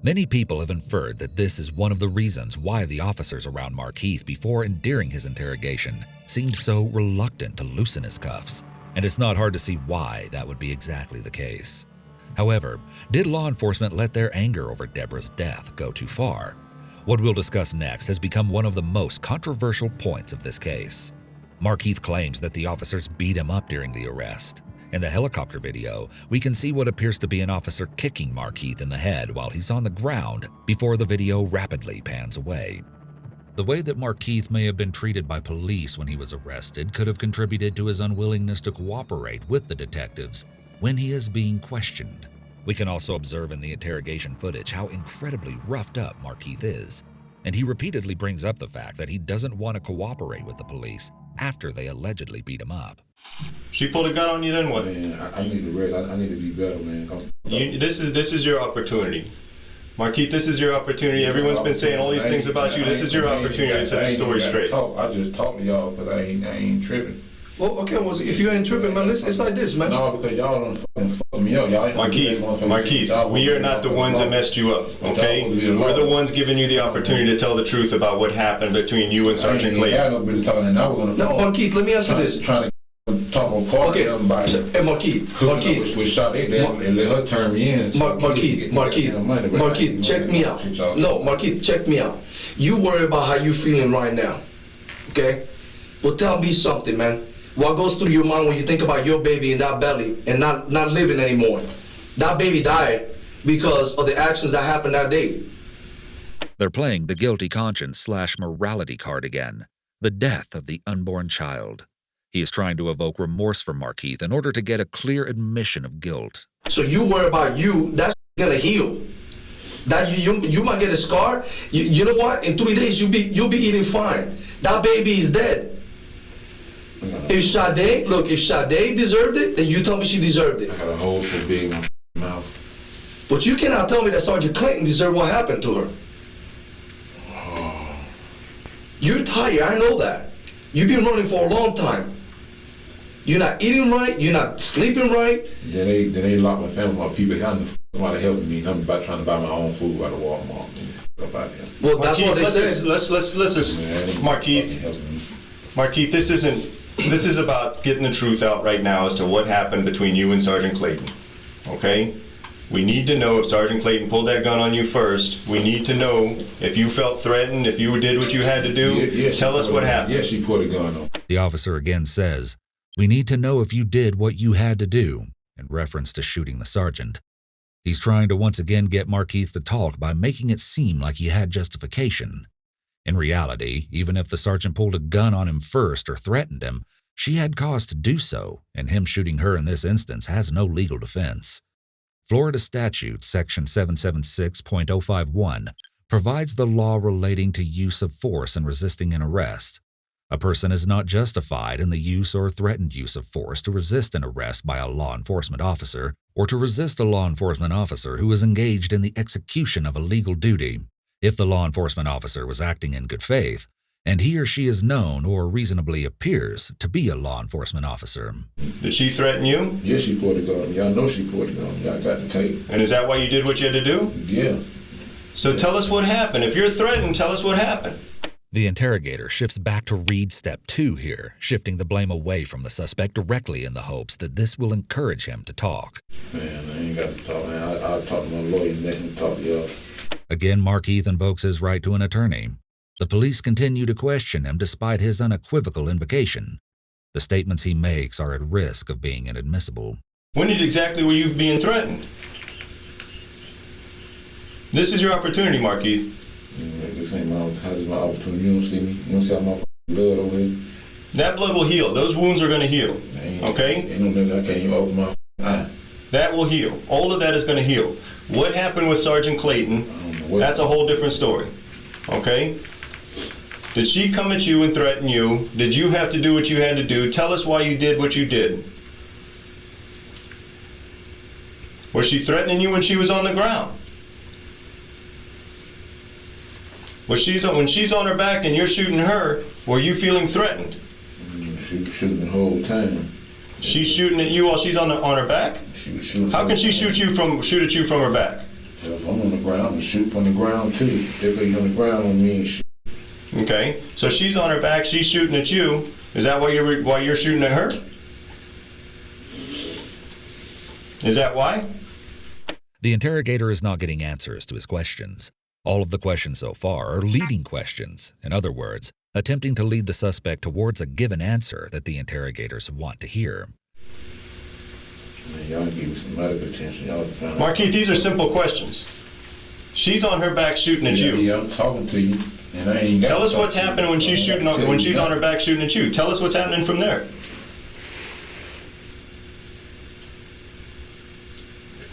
Many people have inferred that this is one of the reasons why the officers around Markeith before and during his interrogation seemed so reluctant to loosen his cuffs, and it's not hard to see why that would be exactly the case. However, did law enforcement let their anger over Deborah's death go too far? What we'll discuss next has become one of the most controversial points of this case. Markeith claims that the officers beat him up during the arrest. In the helicopter video, we can see what appears to be an officer kicking Markeith in the head while he's on the ground before the video rapidly pans away. The way that Markeith may have been treated by police when he was arrested could have contributed to his unwillingness to cooperate with the detectives when he is being questioned. We can also observe in the interrogation footage how incredibly roughed up Markeith is, and he repeatedly brings up the fact that he doesn't want to cooperate with the police after they allegedly beat him up. She pulled a gun on you, then what? Man, I need to rest. I need to be better, man. This is your opportunity. Markeith, this is your opportunity. Everyone's been saying all these things about you. This is your opportunity to set the story straight. I just talk to y'all because I ain't tripping. Well, okay, well, if you ain't tripping, man, it's like this, man. No, because y'all don't fucking fuck me up. Y'all Markeith, we are not the ones that messed you up, okay? We're the ones giving you the opportunity to tell the truth about what happened between you and Sergeant Clayton. No, Markeith, let me ask you this. Trying to talk on call Okay, them by hey, Markeith. we shot it down and let her turn me in. Markeith, check me out. No, Markeith, check me out. You worry about how you feeling right now, okay? Well, tell me something, man. What goes through your mind when you think about your baby in that belly and not living anymore? That baby died because of the actions that happened that day. They're playing the guilty conscience / morality card again. The death of the unborn child. He is trying to evoke remorse from Markeith in order to get a clear admission of guilt. So you worry about you, that's gonna heal. That you might get a scar. You know what? In 3 days you'll be eating fine. That baby is dead. If Sade deserved it, then you tell me she deserved it. I got a hole so big in my mouth. But you cannot tell me that Sergeant Clayton deserved what happened to her. You're tired, I know that. You've been running for a long time. You're not eating right, you're not sleeping right. Then they locked my family, my people here, and somebody helping me. I'm about trying to buy my own food out of Walmart. Well, that's what they said. Let's listen, Markeith, this is about getting the truth out right now as to what happened between you and Sergeant Clayton, okay? We need to know if Sergeant Clayton pulled that gun on you first. We need to know if you felt threatened, if you did what you had to do. Tell us what happened. Yeah, she put a gun on. The officer again says, "We need to know if you did what you had to do," in reference to shooting the sergeant. He's trying to once again get Markeith to talk by making it seem like he had justification. In reality, even if the sergeant pulled a gun on him first or threatened him, she had cause to do so, and him shooting her in this instance has no legal defense. Florida statute section 776.051 provides the law relating to use of force in resisting an arrest. A person is not justified in the use or threatened use of force to resist an arrest by a law enforcement officer or to resist a law enforcement officer who is engaged in the execution of a legal duty. If the law enforcement officer was acting in good faith, and he or she is known or reasonably appears to be a law enforcement officer. Did she threaten you? Yeah, she put a gun on me. I know she put a gun on me. I got the tape. And is that why you did what you had to do? Yeah. So tell us what happened. If you're threatened, tell us what happened. The interrogator shifts back to read step 2 here, shifting the blame away from the suspect directly in the hopes that this will encourage him to talk. Man, I ain't got to talk, man. I'll talk to my lawyer and let him talk to y'all. Again, Markeith invokes his right to an attorney. The police continue to question him despite his unequivocal invocation. The statements he makes are at risk of being inadmissible. When exactly were you being threatened? This is your opportunity, Markeith. This ain't my opportunity. You don't see me. You don't see how my blood over here. That blood will heal. Those wounds are going to heal. Okay? Ain't no nigga, I can't even open my eye. That will heal. All of that is going to heal. What happened with Sergeant Clayton, that's a whole different story. Okay? Did she come at you and threaten you? Did you have to do what you had to do? Tell us why you did what you did. Was she threatening you when she was on the ground? When she's on her back and you're shooting her, were you feeling threatened? She was shooting the whole time. She's shooting at you while she's on her back? She was shooting. How can she shoot at you from her back? I'm on the ground. I'm shoot from the ground too. They're on the ground on me and shit. Okay, so she's on her back. She's shooting at you. Is that why you're shooting at her? Is that why? The interrogator is not getting answers to his questions. All of the questions so far are leading questions. In other words, attempting to lead the suspect towards a given answer that the interrogators want to hear. Man, y'all give me some medical attention. Markeith, these are simple questions. She's on her back shooting at you. Yeah, I'm talking to you, and I ain't got. Tell us what's happening when she's on her back shooting at you. Tell us what's happening from there.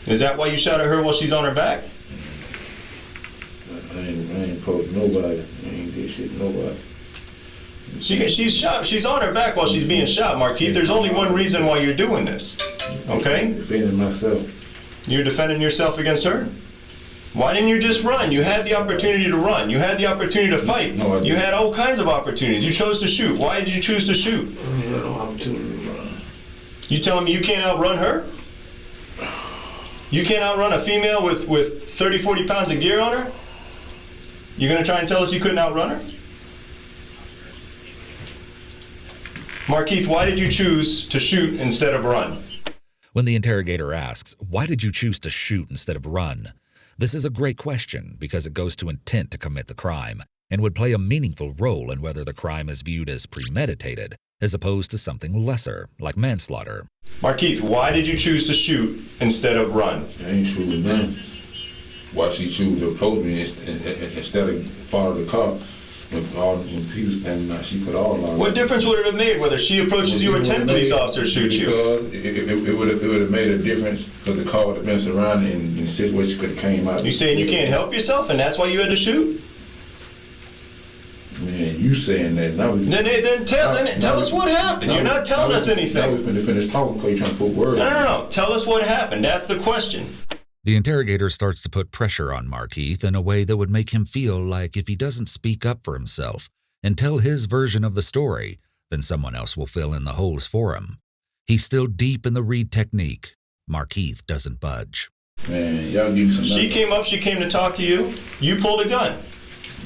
Is that why you shot at her while she's on her back? I ain't poked nobody. I ain't did shit to nobody. She's shot. She's on her back while she's being shot, Markeith. There's only one reason why you're doing this. Okay? I'm defending myself. You're defending yourself against her? Why didn't you just run? You had the opportunity to run. You had the opportunity to fight. No, I didn't. You had all kinds of opportunities. You chose to shoot. Why did you choose to shoot? I had no opportunity to run. You telling me you can't outrun her? You can't outrun a female with 30, 40 pounds of gear on her? You're going to try and tell us you couldn't outrun her? Markeith, why did you choose to shoot instead of run? When the interrogator asks, "Why did you choose to shoot instead of run?" this is a great question because it goes to intent to commit the crime and would play a meaningful role in whether the crime is viewed as premeditated as opposed to something lesser, like manslaughter. Markeith, why did you choose to shoot instead of run? I ain't shooting them. Why she choose to approach me instead of follow the car? When people standing out, she put all on. What difference would it have made whether she approaches you or 10 police officers shoot you? Because it would have made a difference because the car would have been surrounded and the situation could have came out. You saying you can't help yourself and that's why you had to shoot? Man, you saying that now? Then tell us what happened. You're not telling us anything. Now we're finna finish talking because you're trying to put words. No. Tell us what happened. That's the question. The interrogator starts to put pressure on Markeith in a way that would make him feel like if he doesn't speak up for himself and tell his version of the story, then someone else will fill in the holes for him. He's still deep in the Reed technique. Markeith doesn't budge. Man, y'all give me some. She came up, she came to talk to you. You pulled a gun.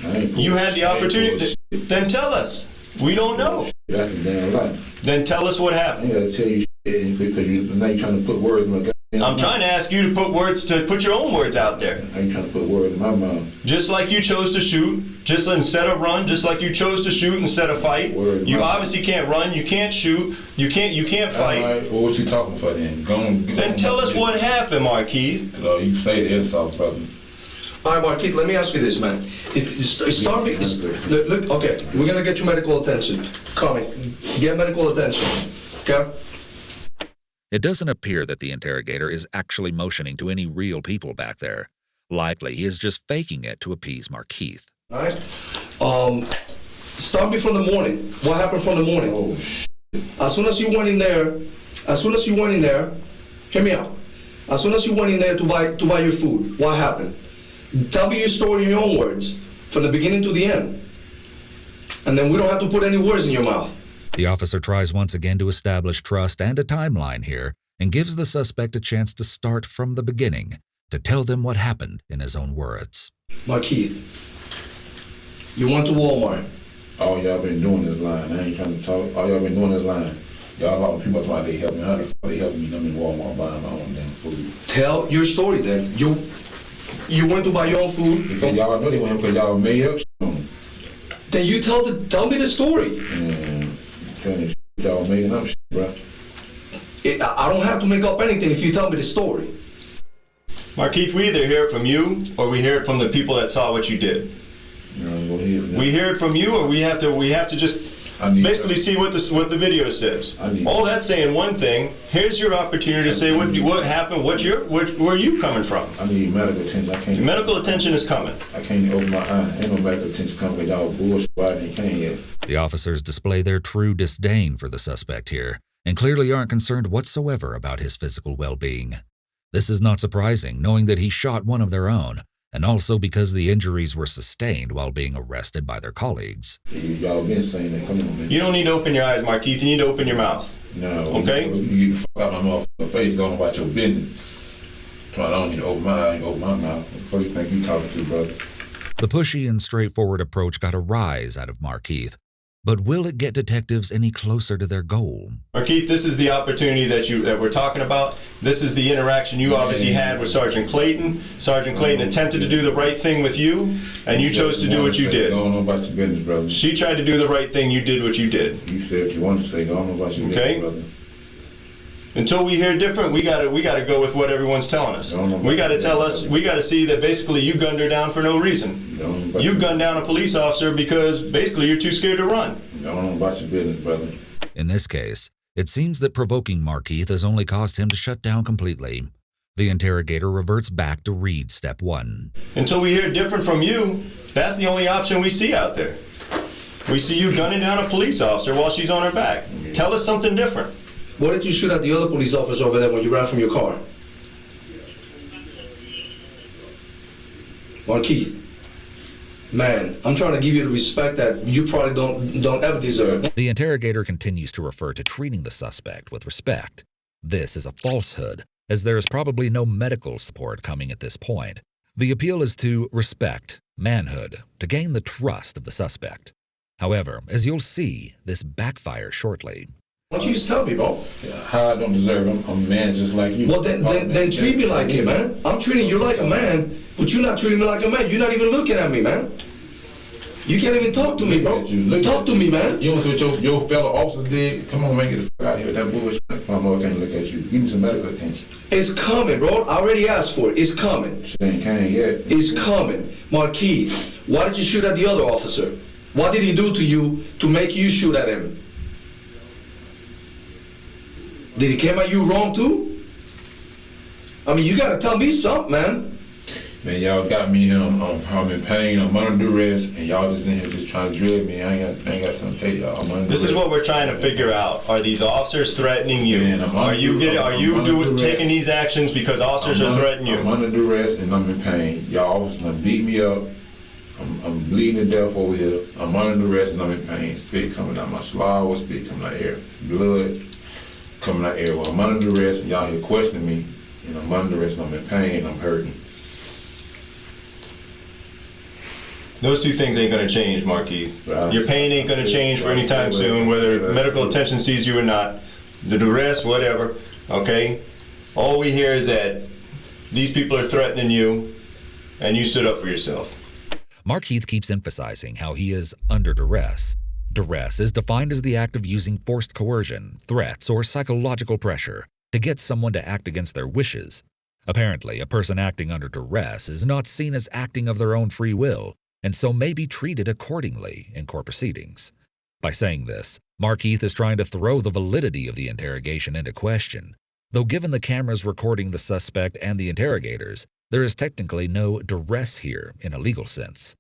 You had the opportunity. Then tell us. We don't know. That's a damn lie. Then tell us what happened. I ain't gotta tell you shit because now you're trying to put words in my goddamn I'm trying to ask you to put your own words out there. I ain't trying to put words in my mouth. Just like you chose to shoot, just instead of run, just like you chose to shoot instead of fight. You obviously can't run, you can't shoot, you can't fight. All right, well, what you talking for then? Then tell us what happened, Markeith. You say the insult, brother. All right, Markeith, let me ask you this, man. If you start me, look, okay, we're gonna get you medical attention. Coming, get medical attention, okay? It doesn't appear that the interrogator is actually motioning to any real people back there. Likely, he is just faking it to appease Markeith. All right. Start me from the morning. What happened from the morning? As soon as you went in there, hear me out. As soon as you went in there to buy your food, what happened? Tell me your story in your own words, from the beginning to the end. And then we don't have to put any words in your mouth. The officer tries once again to establish trust and a timeline here and gives the suspect a chance to start from the beginning, to tell them what happened in his own words. Markeith, you went to Walmart. All y'all been doing is lying. I ain't trying to talk. All y'all been doing is lying. Y'all about people talking about they help me. How the fuck they helping me? I'm in Walmart buying my own damn food. Tell your story then. You went to buy your own food. Because y'all know they went because y'all made up on them. Then you tell me the story. Y'all making up shit, bro. I don't have to make up anything if you tell me the story. Markeith, we either hear it from you or we hear it from the people that saw what you did. We hear it from you, or we have to just basically see what the video says. All that's saying one thing. Here's your opportunity to say what happened. Where are you coming from? I need medical attention. I can't. Medical attention is coming. I can't open my eye. Ain't no medical attention coming because y'all bullshit. Why they can't yet? The officers display their true disdain for the suspect here and clearly aren't concerned whatsoever about his physical well-being. This is not surprising, knowing that he shot one of their own, and also because the injuries were sustained while being arrested by their colleagues. Y'all been saying that. Come on, man. You don't need to open your eyes, Markeith. You need to open your mouth. No. Okay? You get the fuck out my motherfucking face. Don't know about your business. I don't need to open my eye and open my mouth. What do you think you talking to, brother? The pushy and straightforward approach got a rise out of Markeith. But will it get detectives any closer to their goal? Markeith, this is the opportunity that we're talking about. This is the interaction you obviously had with Sergeant Clayton. Sergeant Clayton attempted to do the right thing with you, and you chose to do what you did. I don't know about your business, brother. She tried to do the right thing, you did what you did. You said what you want to say. I don't know about your business, brother. Until we hear different, we gotta go with what everyone's telling us. We gotta see that basically you gunned her down for no reason. You gunned down a police officer because basically you're too scared to run. I don't know about your business, brother. In this case, it seems that provoking Markeith has only caused him to shut down completely. The interrogator reverts back to Reed step 1. Until we hear different from you, that's the only option we see out there. We see you gunning down a police officer while she's on her back. Tell us something different. What did you shoot at the other police officer over there when you ran from your car? Markeith, man, I'm trying to give you the respect that you probably don't ever deserve. The interrogator continues to refer to treating the suspect with respect. This is a falsehood, as there is probably no medical support coming at this point. The appeal is to respect, manhood, to gain the trust of the suspect. However, as you'll see, this backfires shortly. Why don't you just tell me, bro? How I don't deserve him. I'm a man just like you. Well, then treat me like it, man. I'm treating you like a man, but you're not treating me like a man. You're not even looking at me, man. You can't even talk to me, bro. Talk to me, man. You want to see what your fellow officers did? Come on, man, get the fuck out of here with that bullshit. My mother can't look at you. Give me some medical attention. It's coming, bro. I already asked for it. It's coming. Shit ain't came yet. It's coming. Markeith, why did you shoot at the other officer? What did he do to you to make you shoot at him? Did he come at you wrong too? I mean, you gotta tell me something, man. Man, y'all got me here. I'm in pain. I'm under duress, and y'all just in here just trying to drill me. I ain't got something to tell y'all. I'm under This duress. is what we're trying to figure out. Are these officers threatening you? Man, Are you taking these actions because officers are threatening you? I'm under duress and I'm in pain. Y'all officers done beat me up. I'm bleeding to death over here. I'm under duress and I'm in pain. Spit coming out my swallow, spit coming out air. Blood coming out air. Well, I'm under duress and y'all here questioning me. And I'm under duress and I'm in pain. I'm hurting. Those two things ain't going to change, Markeith. Your pain ain't going to change for any time soon, whether medical attention sees you or not. The duress, whatever, okay? All we hear is that these people are threatening you, and you stood up for yourself. Markeith keeps emphasizing how he is under duress. Duress is defined as the act of using forced coercion, threats, or psychological pressure to get someone to act against their wishes. Apparently, a person acting under duress is not seen as acting of their own free will, and so may be treated accordingly in court proceedings. By saying this, Markeith is trying to throw the validity of the interrogation into question. Though given the cameras recording the suspect and the interrogators, there is technically no duress here in a legal sense.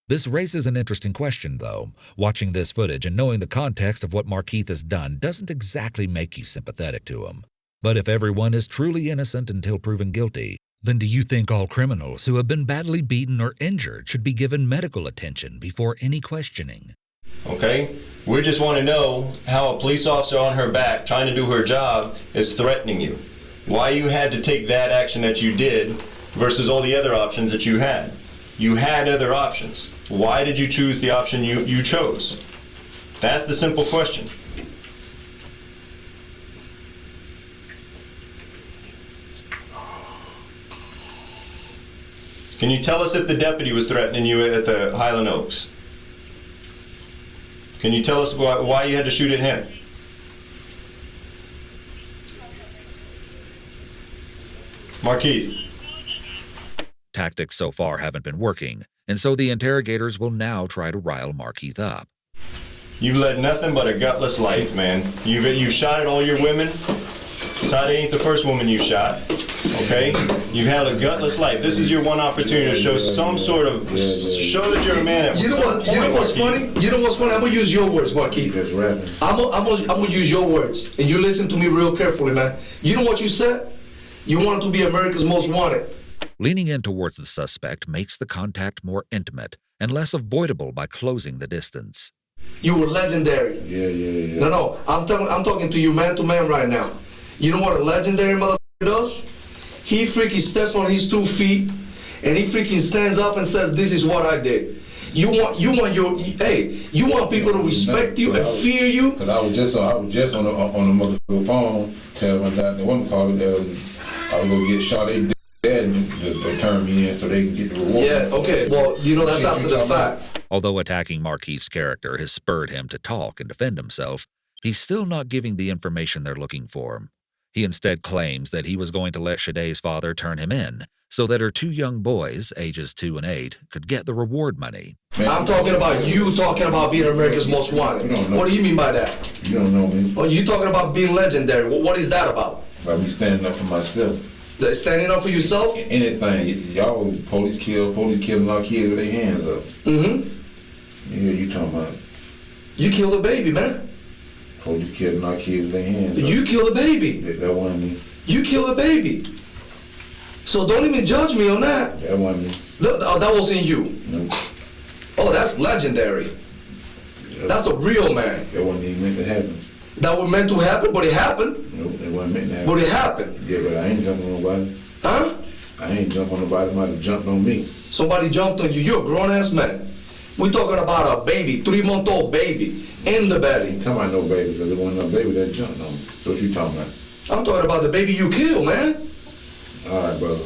This raises an interesting question, though. Watching this footage and knowing the context of what Markeith has done doesn't exactly make you sympathetic to him. But if everyone is truly innocent until proven guilty, then do you think all criminals who have been badly beaten or injured should be given medical attention before any questioning? Okay? We just want to know how a police officer on her back trying to do her job is threatening you. Why you had to take that action that you did versus all the other options that you had. You had other options. Why did you choose the option you chose? That's the simple question. Can you tell us if the deputy was threatening you at the Highland Oaks? Can you tell us why you had to shoot at him? Markeith. Tactics so far haven't been working, and so the interrogators will now try to rile Markeith up. You've led nothing but a gutless life, man. You've shot at all your women. Sade ain't the first woman you shot, okay? You've had a gutless life. This is your one opportunity to show some sort of, show that you're a man. You know what's funny? You know what's funny? I'm gonna use your words, Markeith. I'm gonna use your words, and you listen to me real carefully, man. You know what you said? You wanted to be America's Most Wanted. Leaning in towards the suspect makes the contact more intimate and less avoidable by closing the distance. You were legendary. Yeah. No, I'm talking to you man to man right now. You know what a legendary motherfucker does? He freaking steps on his 2 feet and he freaking stands up and says, "This is what I did." You want people to respect you and fear you. Cause I was just on the motherfucking phone telling the woman called me. I was gonna get shot. They dead and they turned me in so they can get the reward. Yeah, okay. Well, you know that's after the fact. Although attacking Markeith's character has spurred him to talk and defend himself, he's still not giving the information they're looking for. He instead claims that he was going to let Sade's father turn him in so that her 2 young boys, ages 2 and 8, could get the reward money. I'm talking about you talking about being America's Most Wanted. What do you mean by that? You don't know me. Oh, you talking about being legendary. What is that about? By me standing up for myself. Standing up for yourself? Anything. Y'all police killing our kids with their hands up. Mm-hmm. Yeah, you talking about. You killed a baby, man. Police killing our kids with their hands up. You killed a baby. That wasn't me. You killed a baby. So don't even judge me on that. That wasn't me. That wasn't you. No. Oh, that's legendary. That's a real man. That wasn't even meant to happen. That was meant to happen, but it happened. No, that wasn't meant to happen. But it happened. Yeah, but I ain't jumping on nobody. Huh? I ain't jumping on nobody. Somebody jumped on me. Somebody jumped on you. You're a grown-ass man. We're talking about a baby, 3-month-old baby, in the belly. Ain't talking about no baby, because there wasn't no baby that jumped on me. So what you talking about? I'm talking about the baby you killed, man. All right, brother.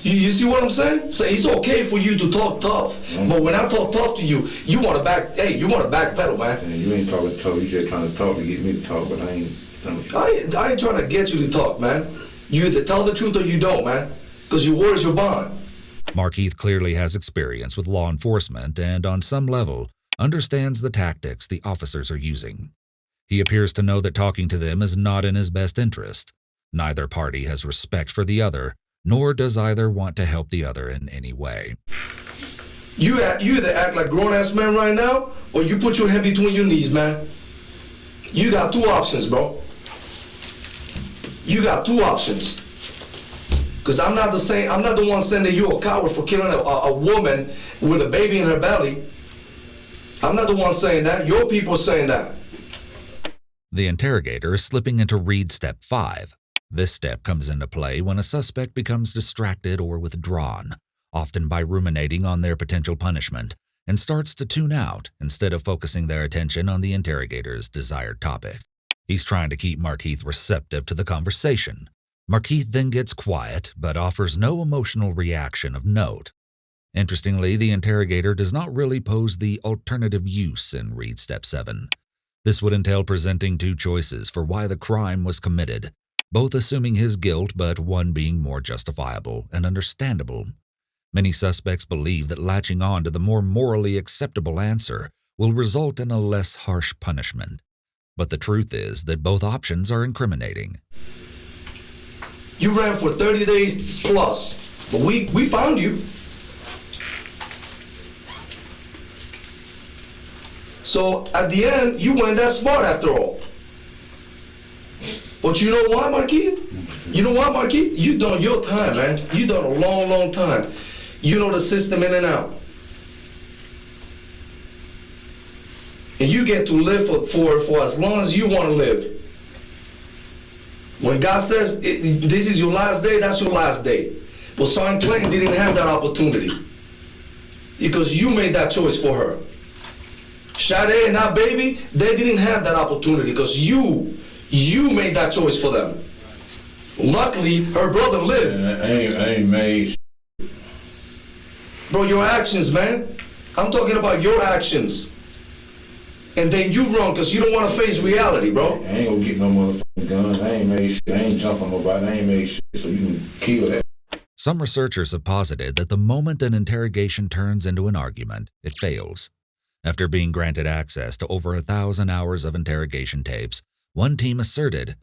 You see what I'm saying? So it's okay for you to talk tough, but when I talk tough to you, you want to backpedal, man. And you ain't talking tough. You just trying to talk to get me to talk, but I ain't. I ain't trying to get you to talk, man. You either tell the truth or you don't, man, because your word is your bond. Markeith clearly has experience with law enforcement and, on some level, understands the tactics the officers are using. He appears to know that talking to them is not in his best interest. Neither party has respect for the other, nor does either want to help the other in any way. You either act like grown-ass man right now, or you put your head between your knees, man. You got two options, bro. You got two options. Because I'm not the one saying that you're a coward for killing a woman with a baby in her belly. I'm not the one saying that. Your people are saying that. The interrogator is slipping into Reed Step 5. This step comes into play when a suspect becomes distracted or withdrawn, often by ruminating on their potential punishment, and starts to tune out instead of focusing their attention on the interrogator's desired topic. He's trying to keep Markeith receptive to the conversation. Markeith then gets quiet, but offers no emotional reaction of note. Interestingly, the interrogator does not really pose the alternative use in Reed Step 7. This would entail presenting two choices for why the crime was committed, both assuming his guilt but one being more justifiable and understandable. Many suspects believe that latching on to the more morally acceptable answer will result in a less harsh punishment. But the truth is that both options are incriminating. You ran for 30 days plus, but we found you. So at the end, you weren't that smart after all. But you know why, Markeith? You know why, Markeith? You done your time, man. You done a long, long time. You know the system in and out. And you get to live for as long as you want to live. When God says this is your last day, that's your last day. But Sergeant Clayton didn't have that opportunity because you made that choice for her. Sade and that baby, they didn't have that opportunity because you made that choice for them. Luckily, her brother lived. I ain't made. Bro, your actions, man. I'm talking about your actions. And then you run because you don't want to face reality, bro. I ain't gonna get no motherfucking gun. I ain't made shit. I ain't jump on nobody. I ain't made shit so you can kill that. Some researchers have posited that the moment an interrogation turns into an argument, it fails. After being granted access to over 1,000 hours of interrogation tapes, one team asserted,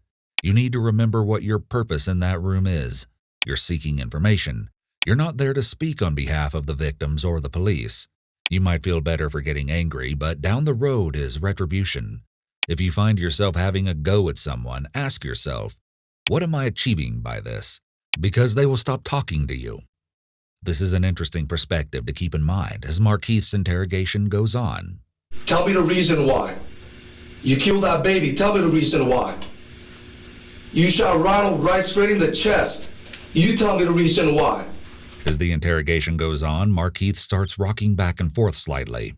"You need to remember what your purpose in that room is. You're seeking information. You're not there to speak on behalf of the victims or the police. You might feel better for getting angry, but down the road is retribution. If you find yourself having a go at someone, ask yourself, what am I achieving by this? Because they will stop talking to you." This is an interesting perspective to keep in mind as Markeith's interrogation goes on. Tell me the reason why. You killed that baby. Tell me the reason why. You shot Ronald right straight in the chest. You tell me the reason why. As the interrogation goes on, Markeith starts rocking back and forth slightly.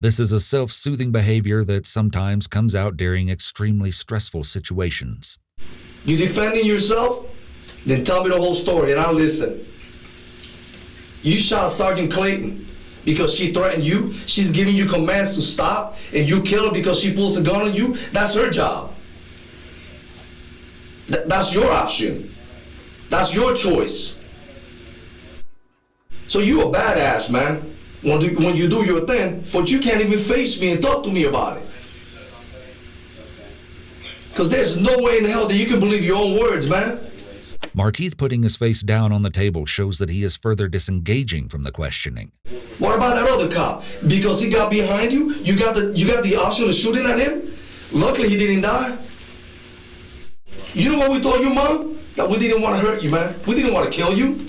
This is a self-soothing behavior that sometimes comes out during extremely stressful situations. You defending yourself? Then tell me the whole story and I'll listen. You shot Sergeant Clayton because she threatened you. She's giving you commands to stop and you kill her because she pulls a gun on you. That's her job. That's your option. That's your choice. So you a badass, man, when you do your thing, but you can't even face me and talk to me about it. Because there's no way in hell that you can believe your own words, man. Markeith putting his face down on the table shows that he is further disengaging from the questioning. What about that other cop? Because he got behind you, you got the option of shooting at him? Luckily he didn't die. You know what we told you, Mom? That we didn't want to hurt you, man. We didn't want to kill you.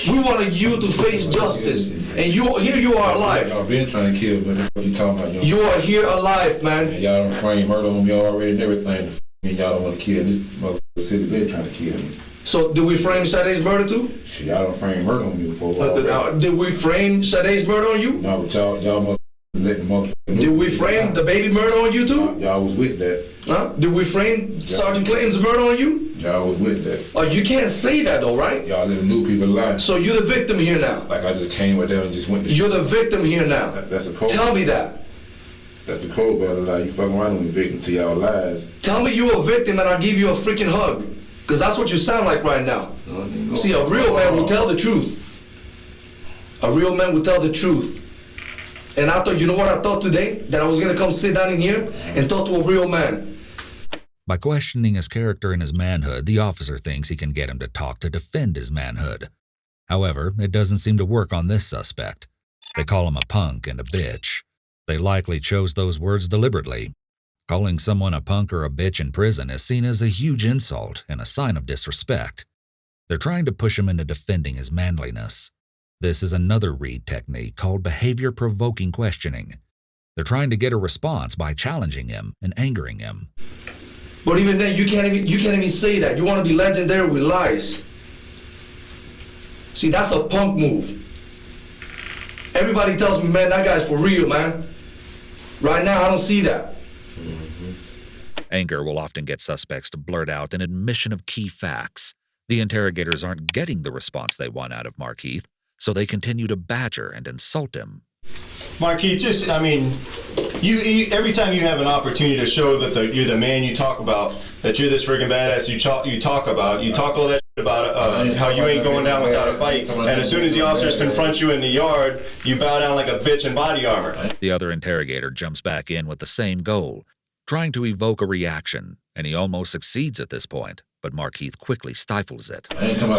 We wanted you to face justice, and here you are alive. Y'all been trying to kill me. What you talking about? You are here alive, man. And y'all done frame murder on me already and everything. And y'all don't want to kill this motherfucker city. They trying to kill me. So did we frame Sade's murder too? Shit, y'all done frame murder on me before. Did we frame Sade's murder on you? No, but y'all motherfuckers let the motherfucker. Did we frame the baby murder on you too? Y'all was with that. Huh? Did we frame Sergeant Clayton's murder on you? Y'all was with that. Oh, you can't say that though, right? Y'all letting new people lie. So you're the victim here now. Like I just came with them and just went to. You're the victim here now. That's a code. Tell me that. That's the code, brother. Like you fucking around with the victim to y'all lies. Tell me you're a victim and I'll give you a freaking hug. Because that's what you sound like right now. See, a real man will tell the truth. A real man will tell the truth. And I thought, you know what I thought today? That I was going to come sit down in here and talk to a real man. By questioning his character and his manhood, the officer thinks he can get him to talk to defend his manhood. However, it doesn't seem to work on this suspect. They call him a punk and a bitch. They likely chose those words deliberately. Calling someone a punk or a bitch in prison is seen as a huge insult and a sign of disrespect. They're trying to push him into defending his manliness. This is another Reed technique called behavior-provoking questioning. They're trying to get a response by challenging him and angering him. But even then, you can't even say that. You want to be legendary with lies. See, that's a punk move. Everybody tells me, man, that guy's for real, man. Right now, I don't see that. Anger will often get suspects to blurt out an admission of key facts. The interrogators aren't getting the response they want out of Markeith, so they continue to badger and insult him. Markeith, you every time you have an opportunity to show that you're the man you talk about, that you're this friggin' badass you talk all that shit about how you ain't going down without a fight, and as soon as the officers confront you in the yard, you bow down like a bitch in body armor. The other interrogator jumps back in with the same goal, trying to evoke a reaction, and he almost succeeds at this point, but Markeith quickly stifles it.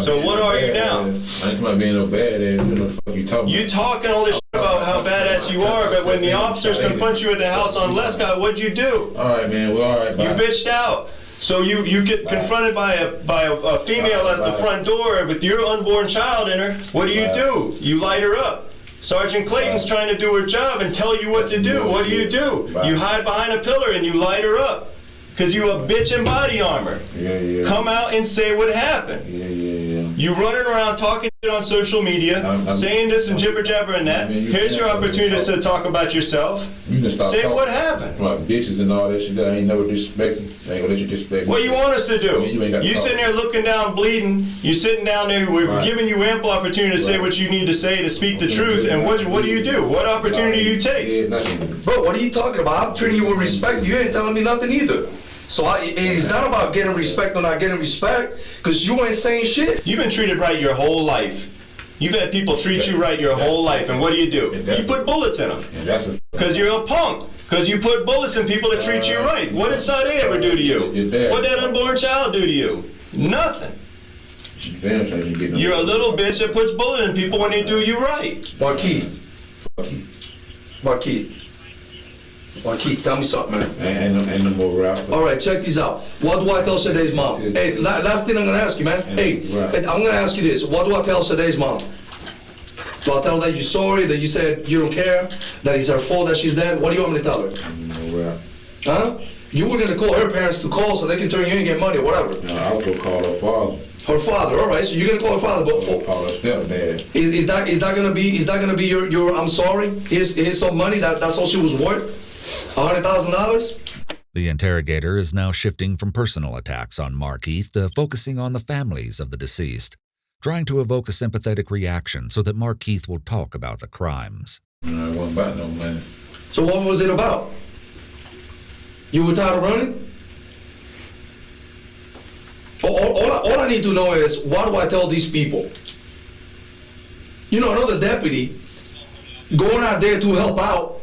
So what are you now? I ain't talking about being no badass. What the fuck you talking about? You talking all this shit about how badass you are, but when the officers confront you at the house on Lescott, what'd you do? All right, man. Well, all right. Bye. You bitched out. So you get confronted by a female at the front door with your unborn child in her. What do? You light her up. Sergeant Clayton's trying to do her job and tell you what to do. What do? You hide behind a pillar and you light her up. Because you a bitch in body armor. Yeah. Come out and say what happened. Yeah. You running around talking shit on social media, saying this and jibber jabber and that. Here's your opportunity to talk about yourself. Say what happened. Like bitches and all that shit that I ain't never disrespecting. I ain't gonna let you disrespect me. What you want us to do? You sitting there looking down, bleeding. You sitting down there. We're giving you ample opportunity to say what you need to say, to speak the truth. And what do you do? What opportunity do you take? Bro, what are you talking about? I'm treating you with respect. You ain't telling me nothing either. So it's not about getting respect or not getting respect, because you ain't saying shit. You've been treated right your whole life. You've had people treat you right your whole life, and what do? You put bullets in them. Because you're a punk. Because you put bullets in people to treat you right. What did Sade ever do to you? What did that unborn child do to you? Nothing. You're a little bitch that puts bullets in people when they do you right. Markeith, tell me something, man. Ain't no more rap. All right, check these out. What do I tell Sade's mom? Hey, last thing I'm going to ask you, man. Hey, I'm going to ask you this. What do I tell Sade's mom? Do I tell her that you're sorry, that you said you don't care, that it's her fault that she's dead? What do you want me to tell her? No rap. Huh? You were going to call her parents to call so they can turn you in and get money or whatever. No, I was going to call her father. Her father, all right. So you're going to call her father, but call her stepdad. Is that going to be your I'm sorry? Here's some money. That's all she was worth. $100,000? The interrogator is now shifting from personal attacks on Markeith to focusing on the families of the deceased, trying to evoke a sympathetic reaction so that Markeith will talk about the crimes. No, it wasn't about no money. So what was it about? You were tired of running? All I need to know is, what do I tell these people? You know, another deputy going out there to help out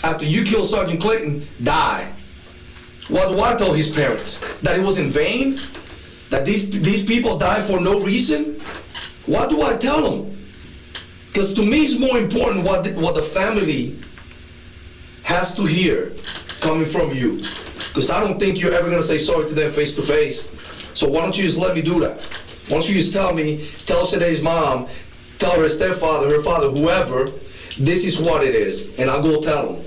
after you kill Sergeant Clayton, die. What do I tell his parents? That it was in vain? That these people died for no reason? What do I tell them? Because to me it's more important what the family has to hear coming from you. Because I don't think you're ever going to say sorry to them face to face. So why don't you just let me do that? Why don't you just tell Sade's mom, tell her stepfather, her father, whoever, this is what it is, and I'll go tell them.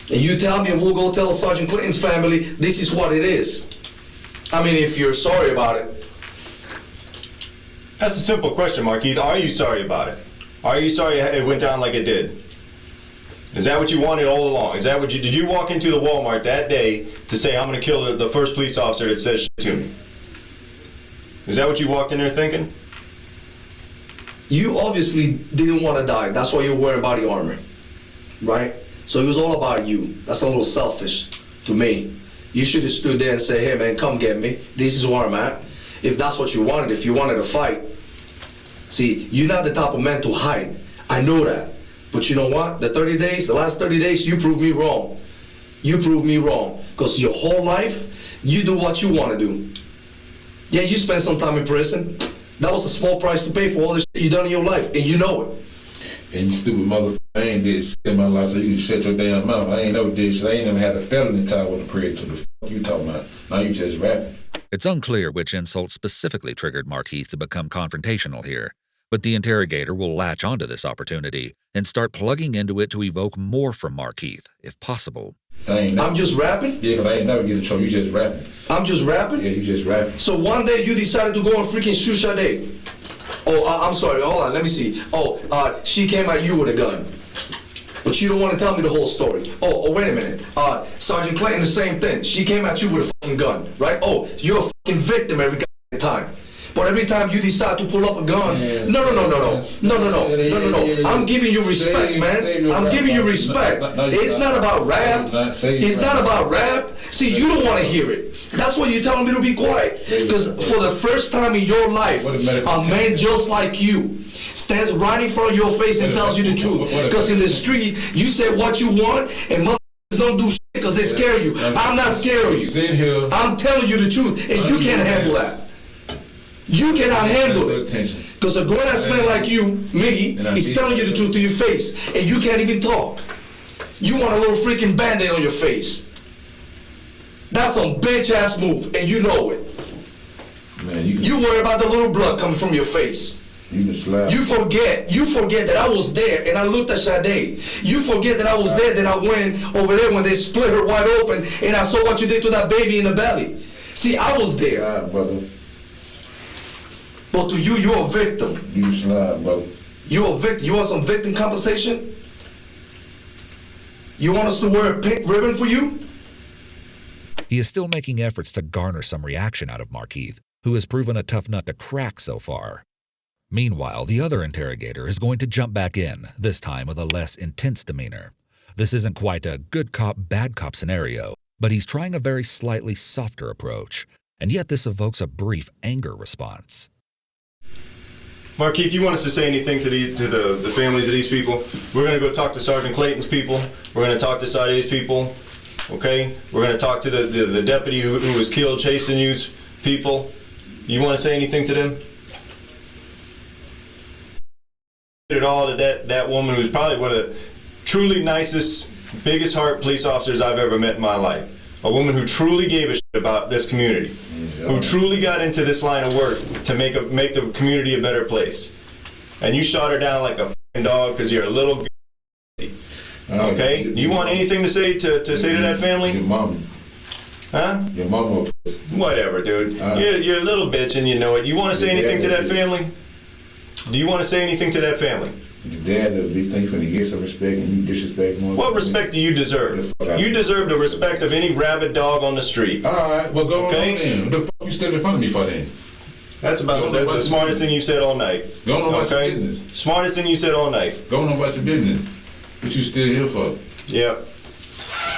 And you tell me, and we'll go tell Sergeant Clinton's family, this is what it is. I mean, if you're sorry about it. That's a simple question, Markeith. Are you sorry about it? Are you sorry it went down like it did? Is that what you wanted all along? Is that what did you walk into the Walmart that day to say, I'm going to kill the first police officer that says shit to me? Is that what you walked in there thinking? You obviously didn't want to die. That's why you're wearing body armor, right? So it was all about you. That's a little selfish to me. You should have stood there and said, hey man, come get me. This is where I'm at. If that's what you wanted, if you wanted to fight. See, you're not the type of man to hide. I know that. But you know what? The last 30 days, you proved me wrong. You proved me wrong. Because your whole life, you do what you want to do. Yeah, you spent some time in prison. That was a small price to pay for all the shit you done in your life, and you know it. And you stupid motherfucker, I ain't did shit in my life, so you can shut your damn mouth. I ain't never did shit. I ain't never had a felony tied with a predator. The fuck you talking about? Now you just rapping. It's unclear which insult specifically triggered Markeith to become confrontational here, but the interrogator will latch onto this opportunity and start plugging into it to evoke more from Markeith, if possible. I'm just rapping? Yeah, but I ain't never get in trouble. You just rapping. I'm just rapping? Yeah, you just rapping. So one day you decided to go and freaking shoot Sade. Oh, I'm sorry. Hold on. Let me see. Oh, she came at you with a gun. But you don't want to tell me the whole story. Oh, wait a minute. Sergeant Clayton, the same thing. She came at you with a fucking gun, right? Oh, you're a fucking victim every time. But every time you decide to pull up a gun, no. I'm giving you respect, man. I'm giving you respect. It's not about rap. It's not about rap. See, you don't want to hear it. That's why you're telling me to be quiet. Because for the first time in your life, a man just like you stands right in front of your face and tells you the truth. Because in the street, you say what you want, and motherfuckers don't do shit because they scare you. I'm not scared of you. I'm telling you the truth, and you can't handle that. You cannot handle it. Because a grown-ass man like you, Miggy, is telling you the truth to your face, and you can't even talk. You want a little freaking Band-Aid on your face. That's some bitch-ass move, and you know it. Man, you worry about the little blood coming from your face. You forget that I was there, and I looked at Sade. You forget that I was there, then I went over there when they split her wide open, and I saw what you did to that baby in the belly. See, I was there. Brother. But to you, you're a victim. You slide, brother. You're a victim. You want some victim compensation? You want us to wear a pink ribbon for you? He is still making efforts to garner some reaction out of Markeith, who has proven a tough nut to crack so far. Meanwhile, the other interrogator is going to jump back in, this time with a less intense demeanor. This isn't quite a good cop, bad cop scenario, but he's trying a very slightly softer approach, and yet this evokes a brief anger response. Markeith, you want us to say anything to the families of these people? We're going to go talk to Sergeant Clayton's people. We're going to talk to Sade's people. Okay? We're going to talk to the deputy who was killed chasing you's people. You want to say anything to them? At all to that woman who's probably one of the truly nicest, biggest heart police officers I've ever met in my life. A woman who truly gave a shit about this community, who truly got into this line of work to make the community a better place. And you shot her down like a f***ing dog because you're a little okay? You want anything to say to that family? Your mama. Huh? Your mama. Whatever, dude. You're a little bitch and you know it. You want to say anything to that family? Do you want to say anything to that family? Your dad does big things when he gets some respect and you disrespect more. What respect do you deserve? You deserve the respect of any rabid dog on the street. Alright, well go on then. What the fuck you stood in front of me for then? That's about the smartest thing you said all night. Go on about your business. Smartest thing you said all night. Go on about your business. What you still here for? Yeah.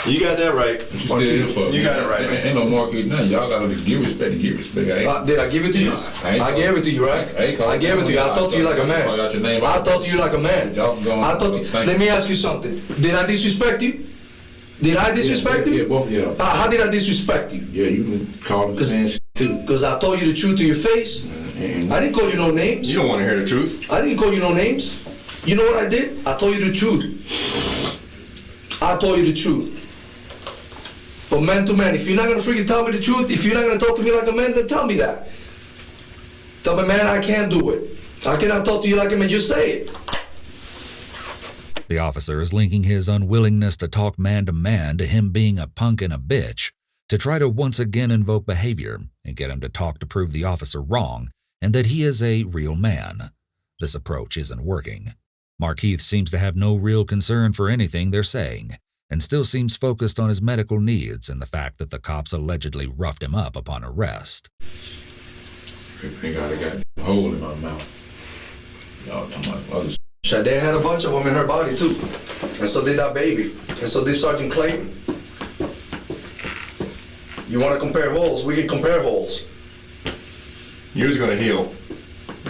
You got that right. What you still here for? You got it right. Ain't no market, nothing. Y'all gotta give respect to give respect. Did I give it to you? I gave it to you, right? I gave it to you. I talked to you like a man. I talked to you like a man. Let me ask you something. Did I disrespect you? Did I disrespect you? Yeah, both of you. How did I disrespect you? Yeah, you been calling the man shit too. Because I told you the truth to your face. I didn't call you no names. You don't want to hear the truth. I didn't call you no names. You know what I did? I told you the truth. I told you the truth. But man to man, if you're not going to freaking tell me the truth, if you're not going to talk to me like a man, then tell me that. Tell me, man, I can't do it. How can I talk to you like him and you say it? The officer is linking his unwillingness to talk man to man to him being a punk and a bitch to try to once again invoke behavior and get him to talk to prove the officer wrong and that he is a real man. This approach isn't working. Markeith seems to have no real concern for anything they're saying and still seems focused on his medical needs and the fact that the cops allegedly roughed him up upon arrest. I think I got a hole in my mouth. Y'all talking about other Sade had a bunch of them in her body too. And so did that baby. And so did Sergeant Clayton. You want to compare holes? We can compare holes. Yours are going to heal.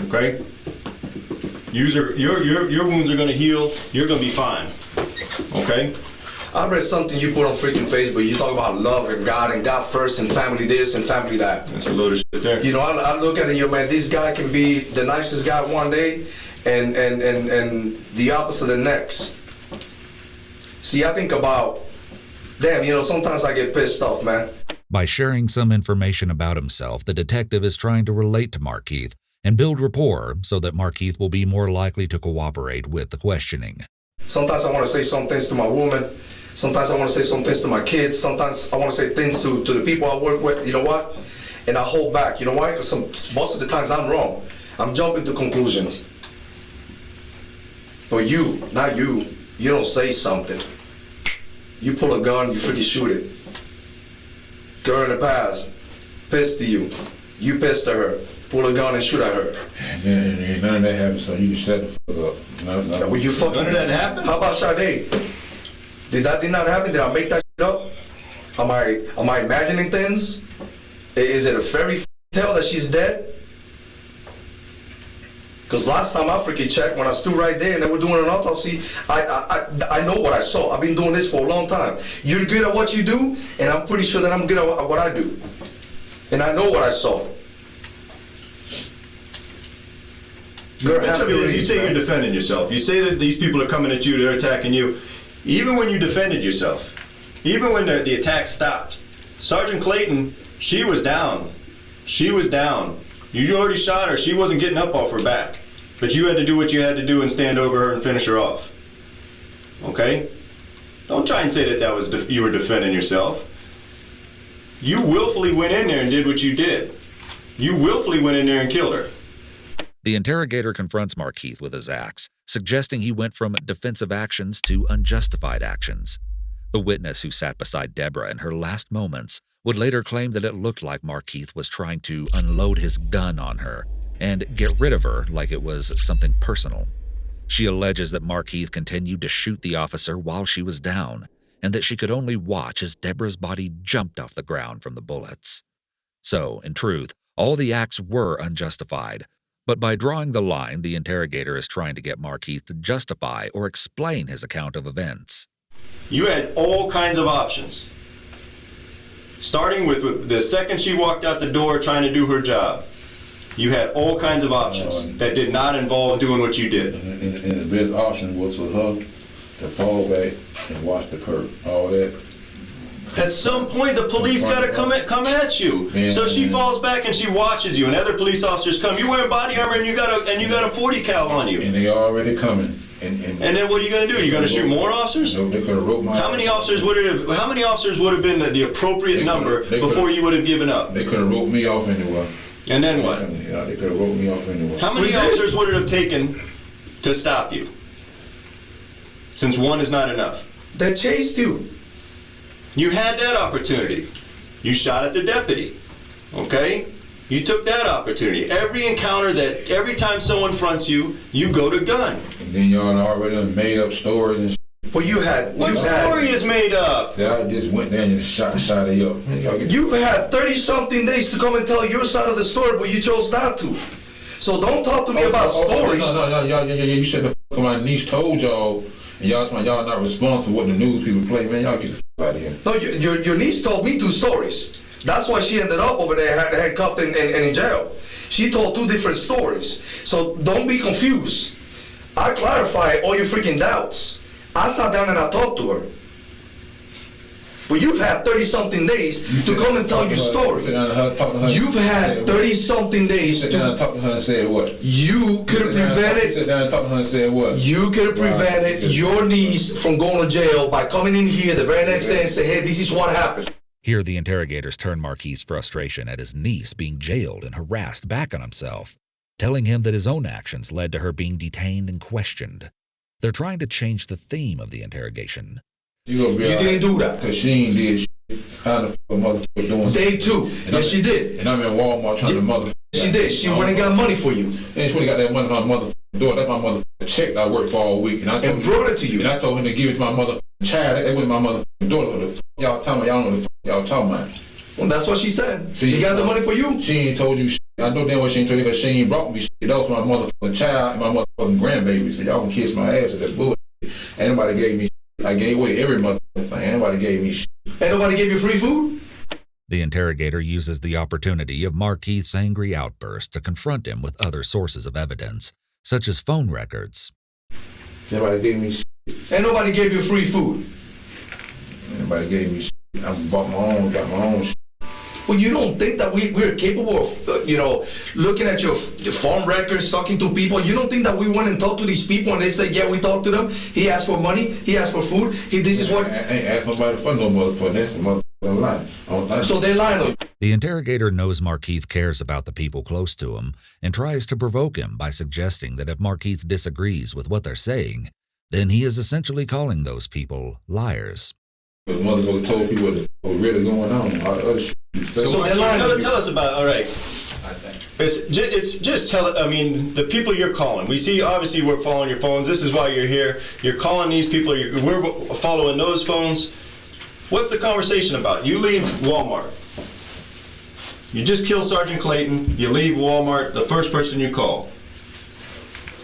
Okay? Your wounds are going to heal. You're going to be fine. Okay? I read something you put on freaking Facebook. You talk about love and God first and family this and family that. That's a load of shit there. You know, I look at it, you know, man, this guy can be the nicest guy one day and the opposite the next. See, I think about, damn, you know, sometimes I get pissed off, man. By sharing some information about himself, the detective is trying to relate to Markeith and build rapport so that Markeith will be more likely to cooperate with the questioning. Sometimes I want to say some things to my woman. Sometimes I want to say some things to my kids. Sometimes I want to say things to the people I work with. You know what? And I hold back. You know why? Because most of the times I'm wrong. I'm jumping to conclusions. But you, not you, you don't say something. You pull a gun, you freaking shoot it. Girl in the past, pissed to you. You pissed at her. Pull a gun and shoot at her. And none of that happened, so you shut the fuck up. No. Would you fucking... None of that happened? How about Sade? Did not happen? Did I make that shit up? Am I imagining things? Is it a fairy tale that she's dead? Because last time I freaking checked, when I stood right there and they were doing an autopsy, I know what I saw. I've been doing this for a long time. You're good at what you do, and I'm pretty sure that I'm good at what I do. And I know what I saw. Much of it is you say you're defending yourself. You say that these people are coming at you, they're attacking you. Even when you defended yourself, even when the attack stopped, Sergeant Clayton, she was down. She was down. You already shot her. She wasn't getting up off her back. But you had to do what you had to do and stand over her and finish her off. Okay? Don't try and say that was you were defending yourself. You willfully went in there and did what you did. You willfully went in there and killed her. The interrogator confronts Markeith with his axe, suggesting he went from defensive actions to unjustified actions. The witness who sat beside Deborah in her last moments would later claim that it looked like Markeith was trying to unload his gun on her and get rid of her like it was something personal. She alleges that Markeith continued to shoot the officer while she was down, and that she could only watch as Deborah's body jumped off the ground from the bullets. So, in truth, all the acts were unjustified, but by drawing the line, the interrogator is trying to get Markeith to justify or explain his account of events. You had all kinds of options. Starting with the second she walked out the door trying to do her job, you had all kinds of options that did not involve doing what you did. And the best option was for her to fall back and watch the curtain. All that. At some point, the police got to come at you. So she falls back and she watches you, and other police officers come. You're wearing body armor and you got a 40 cal on you. And they already coming. And then what are you going to do? You're going to shoot more officers? No, they could have wrote my. How many officers would have been the appropriate number before you would have given up? They could have wrote me off anyway. And then what? Yeah, they could have wrote me off anyway. How many officers would it have taken to stop you? Since one is not enough. They chased you. You had that opportunity. You shot at the deputy. Okay? You took that opportunity. Every time someone fronts you, you go to gun. And then y'all already made up stories and shit. Well, you had... What story is made up? I just went there and shot it up. You've had 30-something days to come and tell your side of the story, but you chose not to. So don't talk to me about stories. No, you said the fuck my niece told y'all, and y'all told y'all not responsible for what the news people play. Man, y'all get the fuck out of here. No, your niece told me 2 stories. That's why she ended up over there handcuffed and in jail. She told 2 different stories. So don't be confused. I clarified all your freaking doubts. I sat down and I talked to her. But you've had 30-something days to come and tell your story. You've had 30-something days Sit down and talk to her and say what? You could have prevented. Sit down and talk to her and say what? You could have prevented your niece from going to jail by coming in here the very next day and say, hey, this is what happened. Here, the interrogators turn Marquis' frustration at his niece being jailed and harassed back on himself, telling him that his own actions led to her being detained and questioned. They're trying to change the theme of the interrogation. You didn't do that. Because she ain't did shit. How the fuck motherfucker doing They too. And Yes, she did. And I'm in Walmart trying to motherfucker. She did. She went and got money for you. And she went and got that money from my motherfucking door. That's my motherfucking check that I worked for all week. And I told And brought it to you. And I told him to give it to my motherfucking child. That wasn't my motherfucking daughter. What the fuck y'all talking about? Y'all know what the fuck y'all talking about. Well, that's what she said. She got the money for you. She ain't told you shit. I know damn well she ain't told you because she ain't brought me shit. That was my motherfucking child and my motherfucking grandbaby. So y'all can kiss my ass with that bullshit. Ain't nobody gave me shit. I gave away every motherfucking thing. Ain't nobody gave me shit. Ain't nobody gave you free food? The interrogator uses the opportunity of Marquis' angry outburst to confront him with other sources of evidence, such as phone records. Nobody gave me shit. Ain't nobody gave you free food? Nobody gave me shit. I bought my own, got my own shit. Well, you don't think that we're capable of, looking at your phone records, talking to people? You don't think that we went and talked to these people and they said, yeah, we talked to them. He asked for money. He asked for food. This is what. I ain't asked nobody for no motherfucker. That's a motherfucking lie. So they lying on you. The interrogator knows Marquis cares about the people close to him and tries to provoke him by suggesting that if Marquis disagrees with what they're saying, then he is essentially calling those people liars. The motherfucker told people what was really going on. All the other shit. So tell us about, all right. It's just tell it. I mean, the people you're calling. We see, obviously, we're following your phones. This is why you're here. You're calling these people. We're following those phones. What's the conversation about? You leave Walmart. You just kill Sergeant Clayton. You leave Walmart. The first person you call.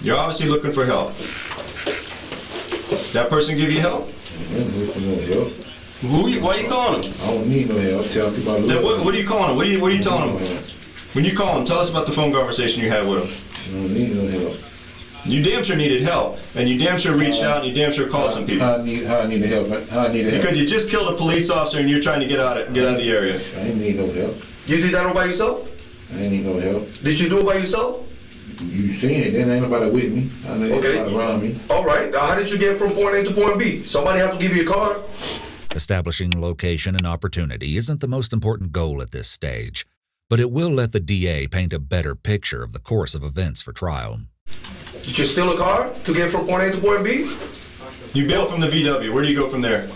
You're obviously looking for help. That person give you help? Why are you calling him? I don't need no help. Tell people I Then what are you calling him? What are you telling him? When you call him, tell us about the phone conversation you had with him. I don't need no help. You damn sure needed help, and you damn sure reached out, and you damn sure called some people. How I need the help? Because you just killed a police officer, and you're trying to get out of the area. I ain't need no help. You did that all by yourself? I ain't need no help. Did you do it by yourself? You seen it, then ain't nobody with me. I know nobody around me. All right. Now, how did you get from point A to point B? Somebody have to give you a card? Establishing location and opportunity isn't the most important goal at this stage, but it will let the DA paint a better picture of the course of events for trial. Did you steal a car to get from point A to point B? You bail from the VW. Where do you go from there?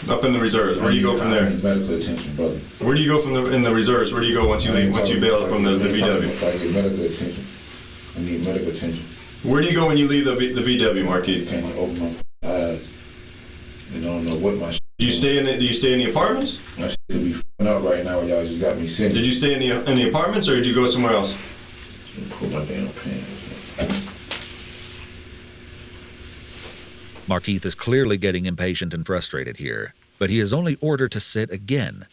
Up in the reserves. Where do you go from there? I need medical attention, brother. Where do you go from in the reserves? Where do you go once you leave? Once you bail from the VW? I get medical attention. I need medical attention. Where do you go when you leave the VW, Marquis? Can't open my eyes. I don't know what my. Do you stay in the apartments? My shit could be f***ing up right now. Y'all just got me sick. Did you stay in the apartments, or did you go somewhere else? Pull my damn pants. Marquis is clearly getting impatient and frustrated here, but he is only ordered to sit again,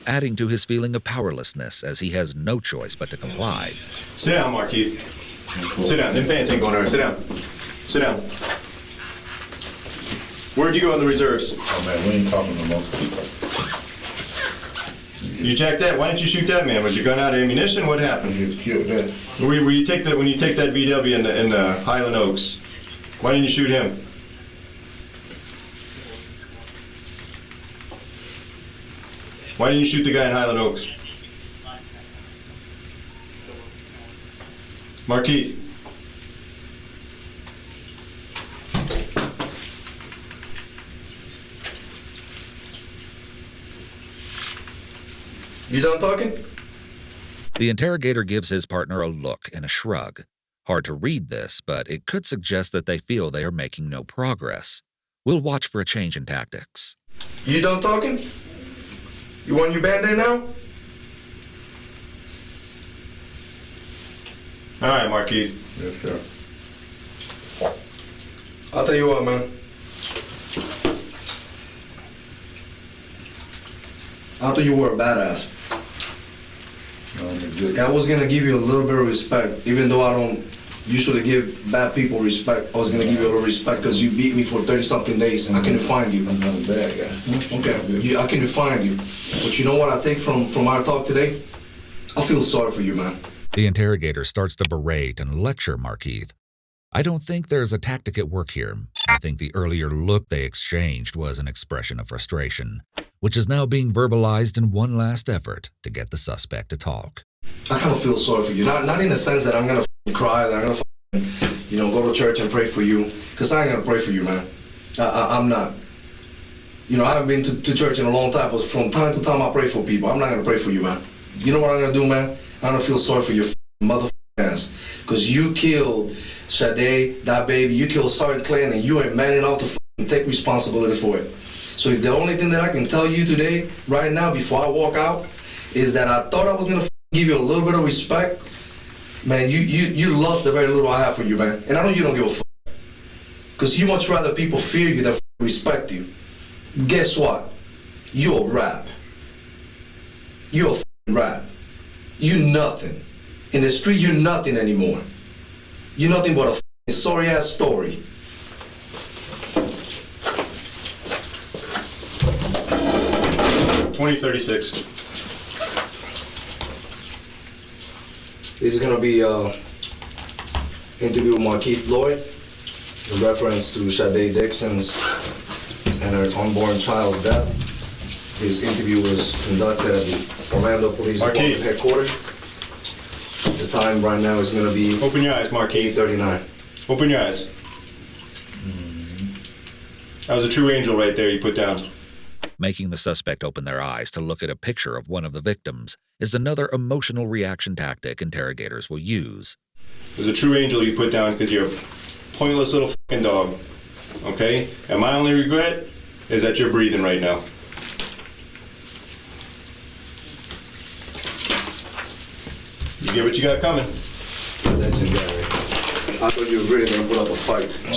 adding to his feeling of powerlessness as he has no choice but to comply. Sit down, Marquis. Sit down. Them pants ain't going nowhere. Sit down. Sit down. Where'd you go in the reserves? Oh man, we ain't talking no more. You jacked that? Why didn't you shoot that man? Was your gun out of ammunition? What happened? You killed that. When you take that VW in the Highland Oaks, why didn't you shoot him? Why didn't you shoot the guy in Highland Oaks? Marquis. You done talking? The interrogator gives his partner a look and a shrug. Hard to read this, but it could suggest that they feel they are making no progress. We'll watch for a change in tactics. You done talking? You want your Band-Aid now? All right, Marquis. Yes, sir. I'll tell you what, man. I thought you were a badass. I was gonna give you a little bit of respect, even though I don't Usually give bad people respect. I was gonna give you a little respect because you beat me for 30-something days. I couldn't find you. I'm not a bad guy. Okay, I couldn't find you. But you know what I take from our talk today? I feel sorry for you, man. The interrogator starts to berate and lecture Markeith. I don't think there's a tactic at work here. I think the earlier look they exchanged was an expression of frustration, which is now being verbalized in one last effort to get the suspect to talk. I kind of feel sorry for you. Not in the sense that I'm gonna cry, that I'm gonna go to church and pray for you, because I ain't gonna pray for you, man. I'm not. I haven't been to church in a long time, but from time to time I pray for people. I'm not gonna pray for you, man. You know what I'm gonna do, man? I'm gonna feel sorry for your motherfucking ass, because you killed Sade, that baby. You killed Sergeant Clayton, and you ain't man enough to take responsibility for it. So if the only thing that I can tell you today, right now, before I walk out, is that I thought I was gonna give you a little bit of respect, man. You lost the very little I have for you, man. And I know you don't give a fuck, because you much rather people fear you than respect you. Guess what? You're a rap. You're a rap. You nothing. In the street, you're nothing anymore. You're nothing but a sorry-ass story. $20.36. This is gonna be interview with Markeith Lloyd in reference to Sade Dixon's and her unborn child's death. This interview was conducted at the Orlando Police Department headquarters. The time right now is gonna be... Open your eyes, Markeith. 8:39. Open your eyes. That was a true angel right there you put down. Making the suspect open their eyes to look at a picture of one of the victims is another emotional reaction tactic interrogators will use. It was a true angel you put down because you're a pointless little fucking dog, okay? And my only regret is that you're breathing right now. You get what you got coming. Legendary. I thought you were really gonna put up a fight. I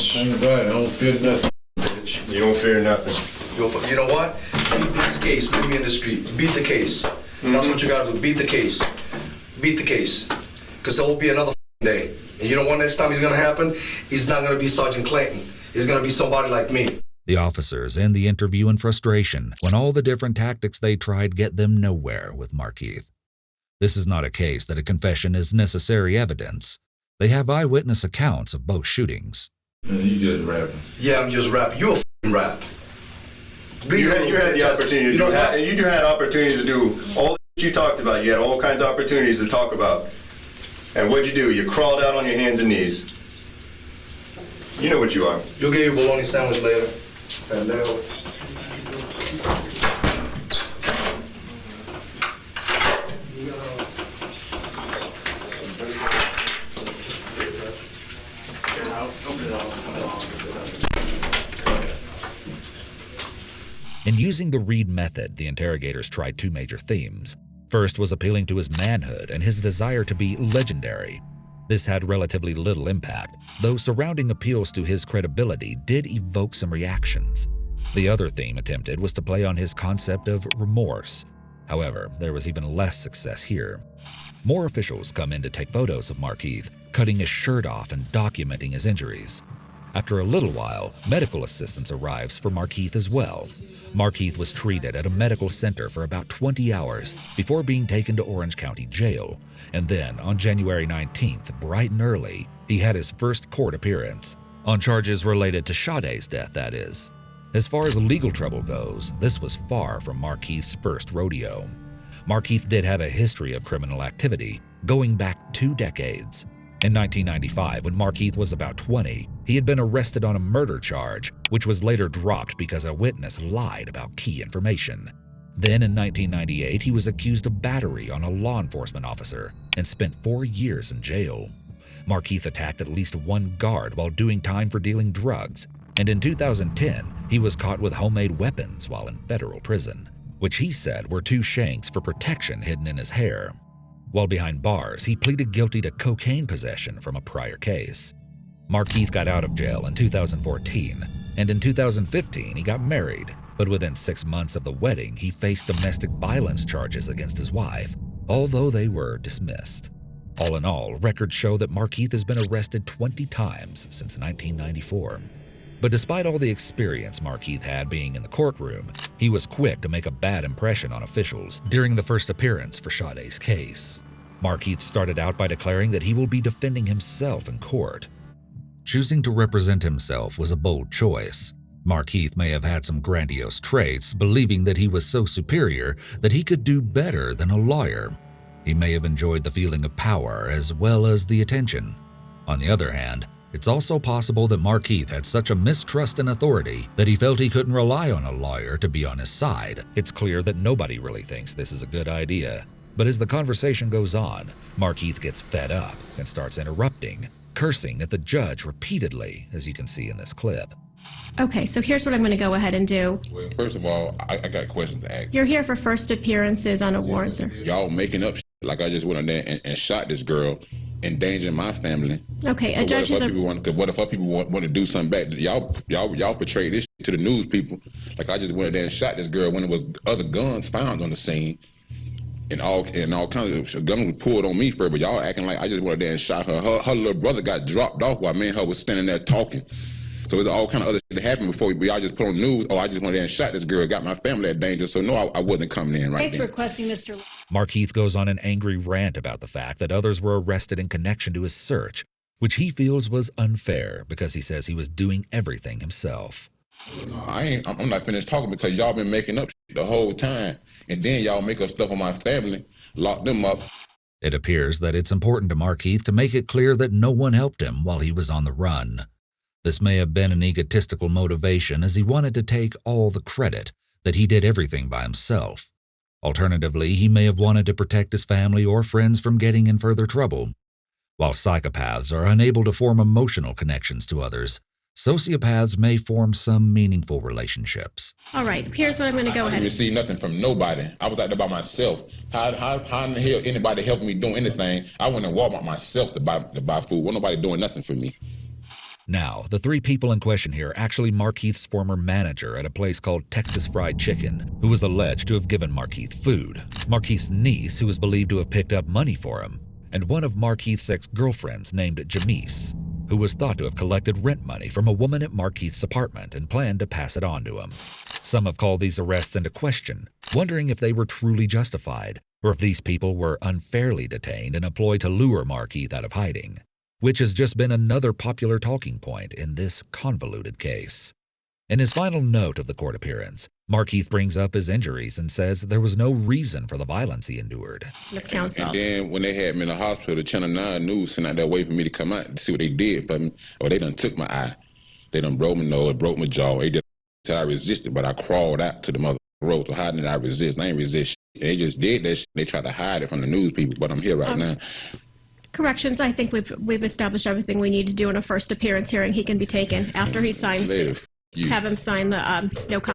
don't fear nothing. You don't fear nothing. You know what? Beat this case. Put me in the street. Beat the case. That's what you gotta do. Beat the case. Beat the case. Because there will be another day. And you know what next time is gonna happen? He's not gonna be Sergeant Clayton. He's gonna be somebody like me. The officers end the interview in frustration when all the different tactics they tried get them nowhere with Markeith. This is not a case that a confession is necessary evidence. They have eyewitness accounts of both shootings. You just rapping. Yeah, I'm just rapping. You're a f***ing rap. You had the opportunity. You had opportunities to do all that you talked about. You had all kinds of opportunities to talk about. And what'd you do? You crawled out on your hands and knees. You know what you are. You'll get your bologna sandwich later. In using the Reed method, the interrogators tried two major themes. First was appealing to his manhood and his desire to be legendary. This had relatively little impact, though surrounding appeals to his credibility did evoke some reactions. The other theme attempted was to play on his concept of remorse. However, there was even less success here. More officials come in to take photos of Markeith, cutting his shirt off and documenting his injuries. After a little while, medical assistance arrives for Markeith as well. Markeith was treated at a medical center for about 20 hours before being taken to Orange County Jail, and then on January 19th, bright and early, he had his first court appearance, on charges related to Sade's death, that is. As far as legal trouble goes, this was far from Markeith's first rodeo. Markeith did have a history of criminal activity, going back 2 decades. In 1995, when Markeith was about 20, he had been arrested on a murder charge, which was later dropped because a witness lied about key information. Then in 1998, he was accused of battery on a law enforcement officer and spent 4 years in jail. Markeith attacked at least one guard while doing time for dealing drugs, and in 2010, he was caught with homemade weapons while in federal prison, which he said were 2 shanks for protection hidden in his hair. While behind bars, he pleaded guilty to cocaine possession from a prior case. Markeith got out of jail in 2014, and in 2015 he got married, but within 6 months of the wedding, he faced domestic violence charges against his wife, although they were dismissed. All in all, records show that Markeith has been arrested 20 times since 1994. But despite all the experience Markeith had being in the courtroom, he was quick to make a bad impression on officials during the first appearance for Sade's case. Markeith started out by declaring that he will be defending himself in court. Choosing to represent himself was a bold choice. Markeith may have had some grandiose traits, believing that he was so superior that he could do better than a lawyer. He may have enjoyed the feeling of power as well as the attention. On the other hand, it's also possible that Markeith had such a mistrust in authority that he felt he couldn't rely on a lawyer to be on his side. It's clear that nobody really thinks this is a good idea. But as the conversation goes on, Markeith gets fed up and starts interrupting, cursing at the judge repeatedly, as you can see in this clip. Okay, so here's what I'm going to go ahead and do. Well, first of all, I got questions to ask. You're here for first appearances on a warrant, sir. Y'all making up like I just went in there and shot this girl, endangering my family. Okay, a judge is a... What if other people want to do something back? Y'all portray this to the news people like I just went in there and shot this girl when there was other guns found on the scene. And all kinds of guns were pulled on me first, but y'all acting like I just went in there and shot her. Her little brother got dropped off while me and her was standing there talking. So there's all kind of other shit that happened before y'all just put on the news. Oh, I just went there and shot this girl, got my family at danger. So no, I wasn't coming in right Thanks then. for requesting, Mr. Markeith goes on an angry rant about the fact that others were arrested in connection to his search, which he feels was unfair because he says he was doing everything himself. I'm not finished talking because y'all been making up shit the whole time. And then y'all make up stuff on my family, lock them up. It appears that it's important to Markeith to make it clear that no one helped him while he was on the run. This may have been an egotistical motivation as he wanted to take all the credit, that he did everything by himself. Alternatively, he may have wanted to protect his family or friends from getting in further trouble. While psychopaths are unable to form emotional connections to others, sociopaths may form some meaningful relationships. All right, here's what I'm going to go ahead. I didn't receive nothing from nobody. I was out there by myself. How in the hell anybody helped me doing anything? I went to Walmart myself to buy food. Wasn't nobody doing nothing for me. Now, the three people in question here are actually Markeith's former manager at a place called Texas Fried Chicken, who was alleged to have given Markeith food, Markeith's niece, who was believed to have picked up money for him, and one of Markeith's ex-girlfriends named Jamise, who was thought to have collected rent money from a woman at Markeith's apartment and planned to pass it on to him. Some have called these arrests into question, wondering if they were truly justified, or if these people were unfairly detained and employed to lure Markeith out of hiding, which has just been another popular talking point in this convoluted case. In his final note of the court appearance, Markeith brings up his injuries and says there was no reason for the violence he endured. And then when they had me in the hospital, the Channel 9 News sent out their way for me to come out to see what they did for me. Or they done took my eye. They done broke my nose, broke my jaw. They did until I resisted, but I crawled out to the mother road. So how did I resist? I ain't resist shit. They just did that shit. They tried to hide it from the news people, but I'm here right now. Corrections, I think we've established everything we need to do in a first appearance hearing. He can be taken after he signs. Have him sign the no contact.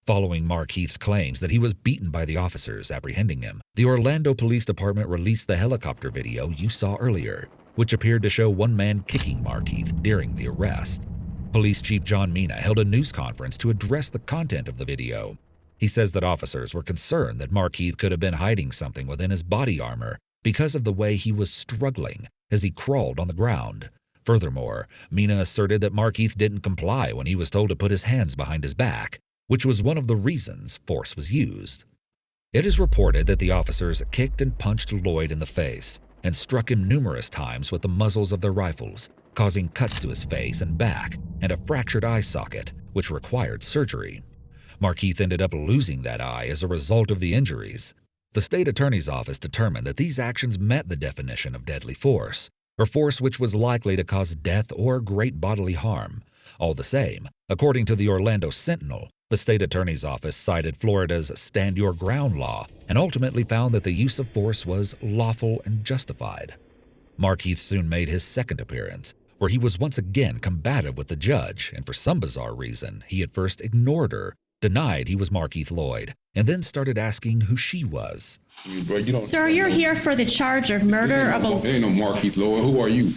Following Markeith's claims that he was beaten by the officers apprehending him, the Orlando Police Department released the helicopter video you saw earlier, which appeared to show one man kicking Markeith during the arrest. Police Chief John Mina held a news conference to address the content of the video. He says that officers were concerned that Markeith could have been hiding something within his body armor because of the way he was struggling as he crawled on the ground. Furthermore, Mina asserted that Markeith didn't comply when he was told to put his hands behind his back, which was one of the reasons force was used. It is reported that the officers kicked and punched Lloyd in the face and struck him numerous times with the muzzles of their rifles, causing cuts to his face and back and a fractured eye socket, which required surgery. Markeith ended up losing that eye as a result of the injuries. The state attorney's office determined that these actions met the definition of deadly force, or force which was likely to cause death or great bodily harm. All the same, according to the Orlando Sentinel, the state attorney's office cited Florida's Stand Your Ground law and ultimately found that the use of force was lawful and justified. Markeith soon made his second appearance, where he was once again combative with the judge, and for some bizarre reason, he at first ignored her, denied he was Markeith Lloyd, and then started asking who she was. Sir, you're here for the charge of murder of a... There ain't no Markeith Lloyd. Who are you?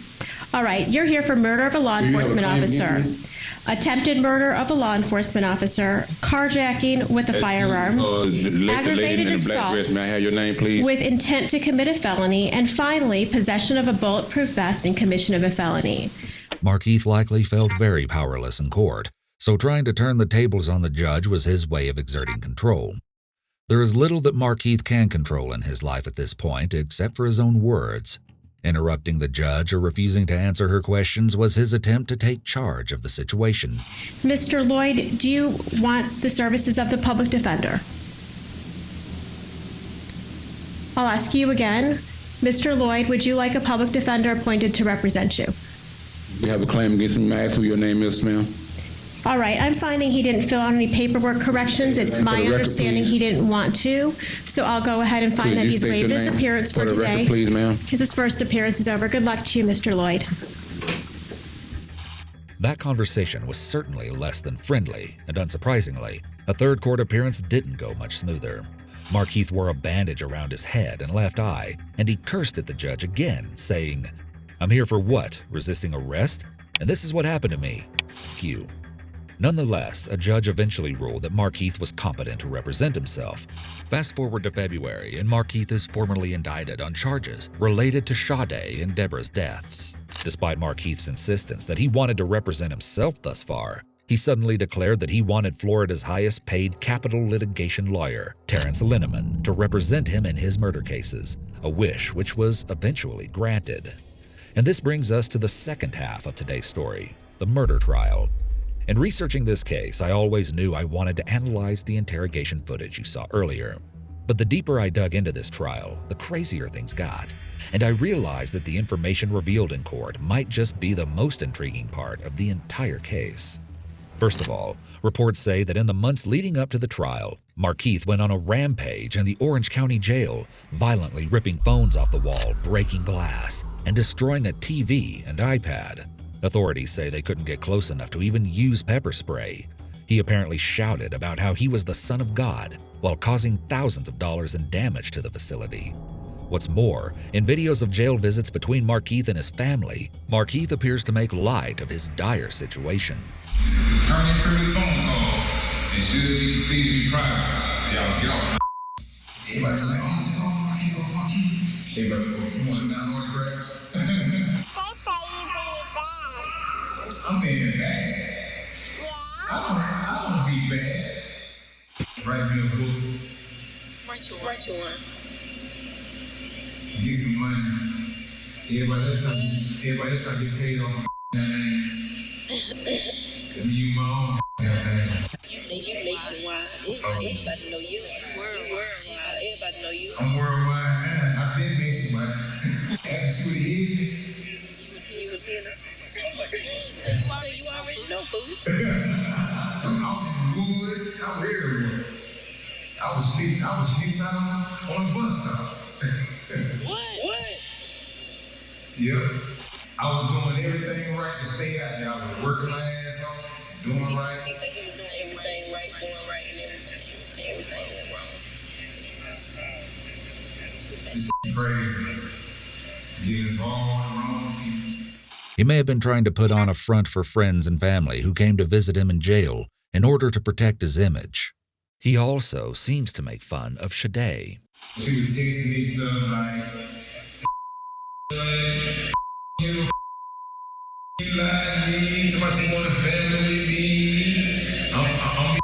All right, you're here for murder of a law Do you have a enforcement claim officer, against attempted murder of a law enforcement officer, carjacking with a firearm, The lady aggravated in the black assault dress, may I have your name, please? with intent to commit a felony, and finally, possession of a bulletproof vest and commission of a felony. Markeith likely felt very powerless in court, so trying to turn the tables on the judge was his way of exerting control. There is little that Markeith can control in his life at this point except for his own words. Interrupting the judge or refusing to answer her questions was his attempt to take charge of the situation. Mr. Lloyd, do you want the services of the public defender? I'll ask you again. Mr. Lloyd, would you like a public defender appointed to represent you? You have a claim against him, may I ask who your name is, ma'am? All right, I'm finding he didn't fill out any paperwork corrections. It's For the my record, understanding please. he didn't want to, so I'll go ahead and find Could that you he's state waived your his name? appearance for the today. record, please, ma'am. His first appearance is over. Good luck to you, Mr. Lloyd. That conversation was certainly less than friendly, and unsurprisingly, a third court appearance didn't go much smoother. Markeith wore a bandage around his head and left eye, and he cursed at the judge again, saying, "I'm here for what? Resisting arrest? And this is what happened to me. F you." Nonetheless, a judge eventually ruled that Markeith was competent to represent himself. Fast forward to February, and Markeith is formally indicted on charges related to Sade and Deborah's deaths. Despite Markeith's insistence that he wanted to represent himself thus far, he suddenly declared that he wanted Florida's highest-paid capital litigation lawyer, Terrence Linneman, to represent him in his murder cases, a wish which was eventually granted. And this brings us to the second half of today's story, the murder trial. In researching this case, I always knew I wanted to analyze the interrogation footage you saw earlier. But the deeper I dug into this trial, the crazier things got, and I realized that the information revealed in court might just be the most intriguing part of the entire case. First of all, reports say that in the months leading up to the trial, Markeith went on a rampage in the Orange County Jail, violently ripping phones off the wall, breaking glass, and destroying a TV and iPad. Authorities say they couldn't get close enough to even use pepper spray. He apparently shouted about how he was the Son of God while causing thousands of dollars in damage to the facility. What's more, in videos of jail visits between Markeith and his family, Markeith appears to make light of his dire situation. Turn your pretty phone call and should be conceived private. Y'all get off. Everybody's like, everybody, you want to down autographs? I'm being bad. I don't be bad. Write me a book. Write you one. Get some money. Everybody trying to get paid off my name. Let me use my own name. You nationwide. Everybody know you. Worldwide. Everybody know you. I'm worldwide now. I've been nationwide. After she would have hit me. You would hear her. So you already know, food. I was in the woods. I was everywhere. I was sleeping out on the bus stops. What? Yep. I was doing everything right to stay out there. I was working my ass off and doing right. He said he was doing everything right, doing right, and everything went wrong. This is crazy. Getting involved with the wrong people. He may have been trying to put on a front for friends and family who came to visit him in jail in order to protect his image. He also seems to make fun of Sade. She was texting me stuff like, you lied to me, too much you want a family with me. I'm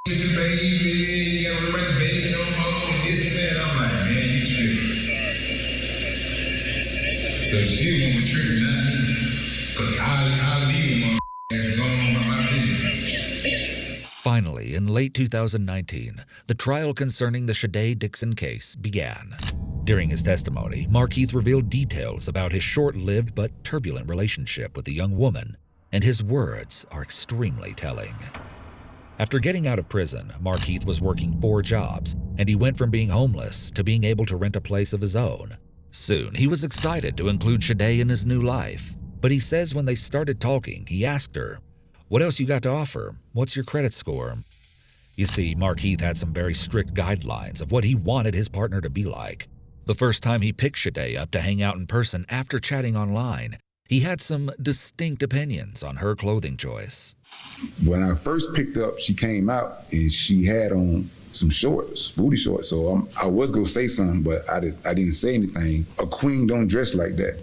with your baby, you gotta worry about the baby no more, and this and that. I'm like, man, you tripping. So she the one was tripping, not me. Cause I'll leave them as going on by my business. Finally, in late 2019, the trial concerning the Sade Dixon case began. During his testimony, Markeith revealed details about his short-lived but turbulent relationship with the young woman, and his words are extremely telling. After getting out of prison, Markeith was working 4 jobs, and he went from being homeless to being able to rent a place of his own. Soon, he was excited to include Sade in his new life, but he says when they started talking, he asked her, "What else you got to offer? What's your credit score?" You see, Markeith had some very strict guidelines of what he wanted his partner to be like. The first time he picked Sade up to hang out in person after chatting online, He had some distinct opinions on her clothing choice. When I first picked up, she came out and she had on some shorts, booty shorts. So I was gonna say something, but I didn't say anything. A queen don't dress like that.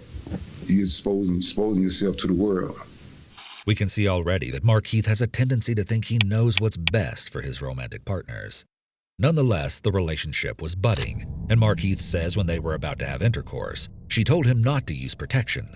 You're exposing yourself to the world. We can see already that Markeith has a tendency to think he knows what's best for his romantic partners. Nonetheless, the relationship was budding, and Markeith says when they were about to have intercourse, she told him not to use protection.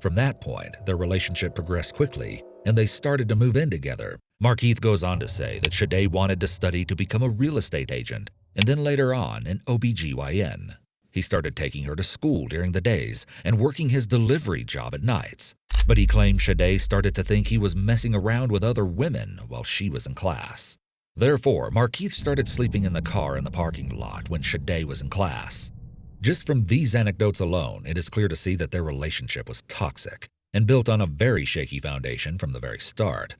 From that point, their relationship progressed quickly, and they started to move in together. Markeith goes on to say that Shade wanted to study to become a real estate agent, and then later on an OBGYN. He started taking her to school during the days and working his delivery job at nights. But he claimed Shade started to think he was messing around with other women while she was in class. Therefore, Markeith started sleeping in the car in the parking lot when Shade was in class. Just from these anecdotes alone, it is clear to see that their relationship was toxic and built on a very shaky foundation from the very start.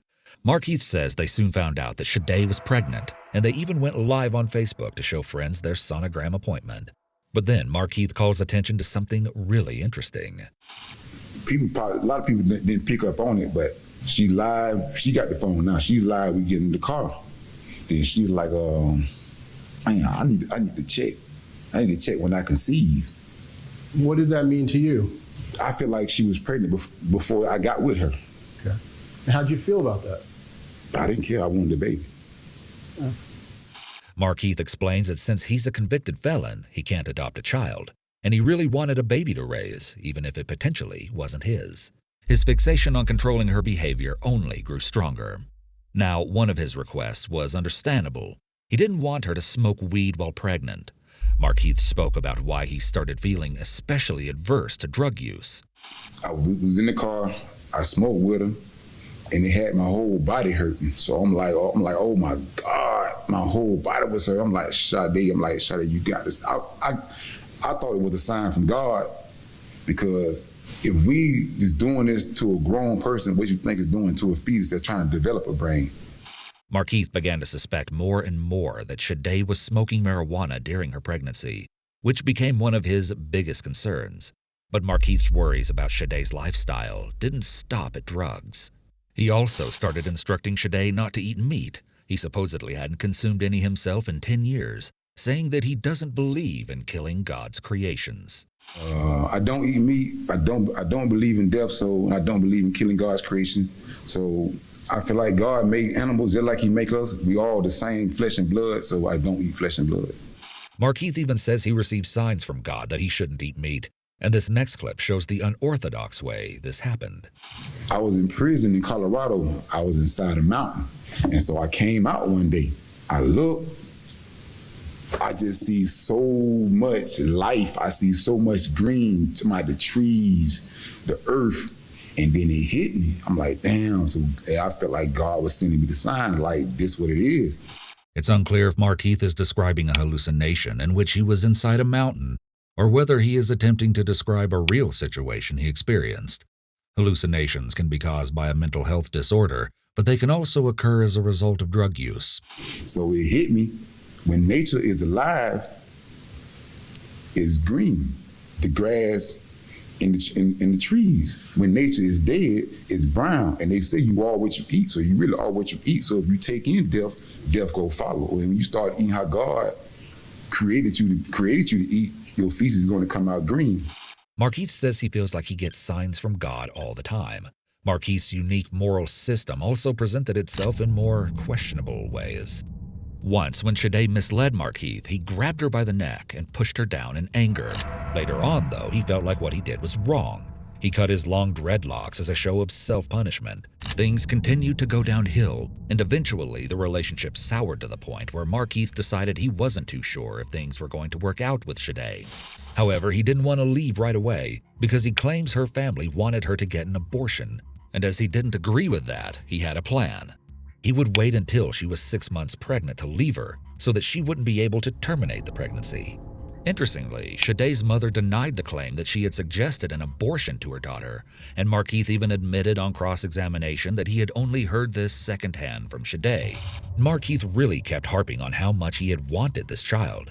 Markeith says they soon found out that Shade was pregnant, and they even went live on Facebook to show friends their sonogram appointment. But then Markeith calls attention to something really interesting. A lot of people didn't pick up on it, but she live. She got the phone now. She's live. We get in the car. Then she was like, I need to check. I need to check when I conceive. What did that mean to you? I feel like she was pregnant before I got with her. Okay. And how'd you feel about that? I didn't care. I wanted the baby. Oh. Markeith explains that since he's a convicted felon, he can't adopt a child, and he really wanted a baby to raise, even if it potentially wasn't his. His fixation on controlling her behavior only grew stronger. Now, one of his requests was understandable. He didn't want her to smoke weed while pregnant. Markeith spoke about why he started feeling especially adverse to drug use. I was in the car, I smoked with him, and it had my whole body hurting. So I'm like, oh my God, my whole body was hurting. I'm like, Shade, you got this. I thought it was a sign from God, because if we just doing this to a grown person, what you think is doing to a fetus that's trying to develop a brain? Markeith began to suspect more and more that Shade was smoking marijuana during her pregnancy, which became one of his biggest concerns. But Markeith's worries about Shade's lifestyle didn't stop at drugs. He also started instructing Shade not to eat meat. He supposedly hadn't consumed any himself in 10 years, saying that he doesn't believe in killing God's creations. I don't eat meat. I don't believe in death, so I don't believe in killing God's creation. So I feel like God made animals just like he make us. We all the same flesh and blood, so I don't eat flesh and blood. Markeith even says he received signs from God that he shouldn't eat meat. And this next clip shows the unorthodox way this happened. I was in prison in Colorado. I was inside a mountain. And so I came out one day. I looked. I just see so much life. I see so much green, the trees, the earth. And then it hit me. I'm like, damn. So I felt like God was sending me the sign, like, this what it is. It's unclear if Markeith is describing a hallucination in which he was inside a mountain, or whether he is attempting to describe a real situation he experienced. Hallucinations can be caused by a mental health disorder, but they can also occur as a result of drug use. So it hit me. When nature is alive, it's green. The grass in the trees. When nature is dead, it's brown. And they say you are what you eat, so you really are what you eat. So if you take in death, death go follow. And when you start eating how God created you to eat, your feces is going to come out green. Markeith says he feels like he gets signs from God all the time. Markeith's unique moral system also presented itself in more questionable ways. Once, when Shade misled Markeith, he grabbed her by the neck and pushed her down in anger. Later on, though, he felt like what he did was wrong. He cut his long dreadlocks as a show of self-punishment. Things continued to go downhill, and eventually the relationship soured to the point where Markeith decided he wasn't too sure if things were going to work out with Shade. However, he didn't want to leave right away because he claims her family wanted her to get an abortion, and as he didn't agree with that, he had a plan. He would wait until she was 6 months pregnant to leave her so that she wouldn't be able to terminate the pregnancy. Interestingly, Shade's mother denied the claim that she had suggested an abortion to her daughter, and Markeith even admitted on cross-examination that he had only heard this secondhand from Shade. Markeith really kept harping on how much he had wanted this child.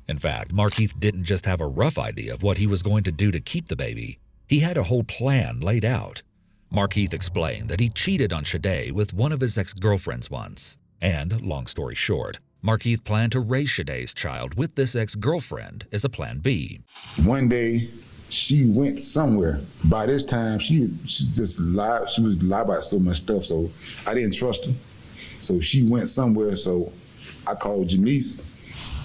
In fact, Markeith didn't just have a rough idea of what he was going to do to keep the baby. He had a whole plan laid out. Markeith explained that he cheated on Shade with one of his ex-girlfriends once. And, long story short, Markeith planned to raise Shade's child with this ex-girlfriend as a plan B. One day, she went somewhere. By this time, she just lied. She was lied about so much stuff, so I didn't trust her. So she went somewhere, so I called Janice.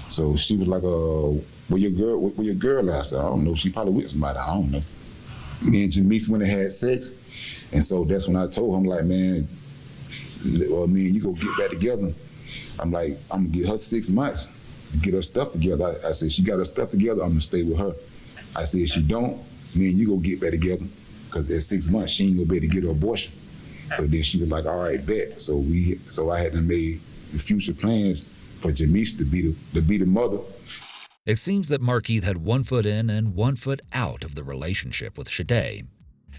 So she was like, where your girl at? I said, I don't know. She probably with somebody. I don't know. Me and Janice went and had sex. And so that's when I told him, like, man, well, me and you go get back together. I'm like, I'm gonna get her 6 months to get her stuff together. I said, she got her stuff together, I'm gonna stay with her. I said, if she don't, me and you go get back together. Because at 6 months, she ain't gonna be able to get her abortion. So then she was like, all right, bet. So I had to make the future plans for Janice to be the mother. It seems that Markeith had 1 foot in and 1 foot out of the relationship with Shade.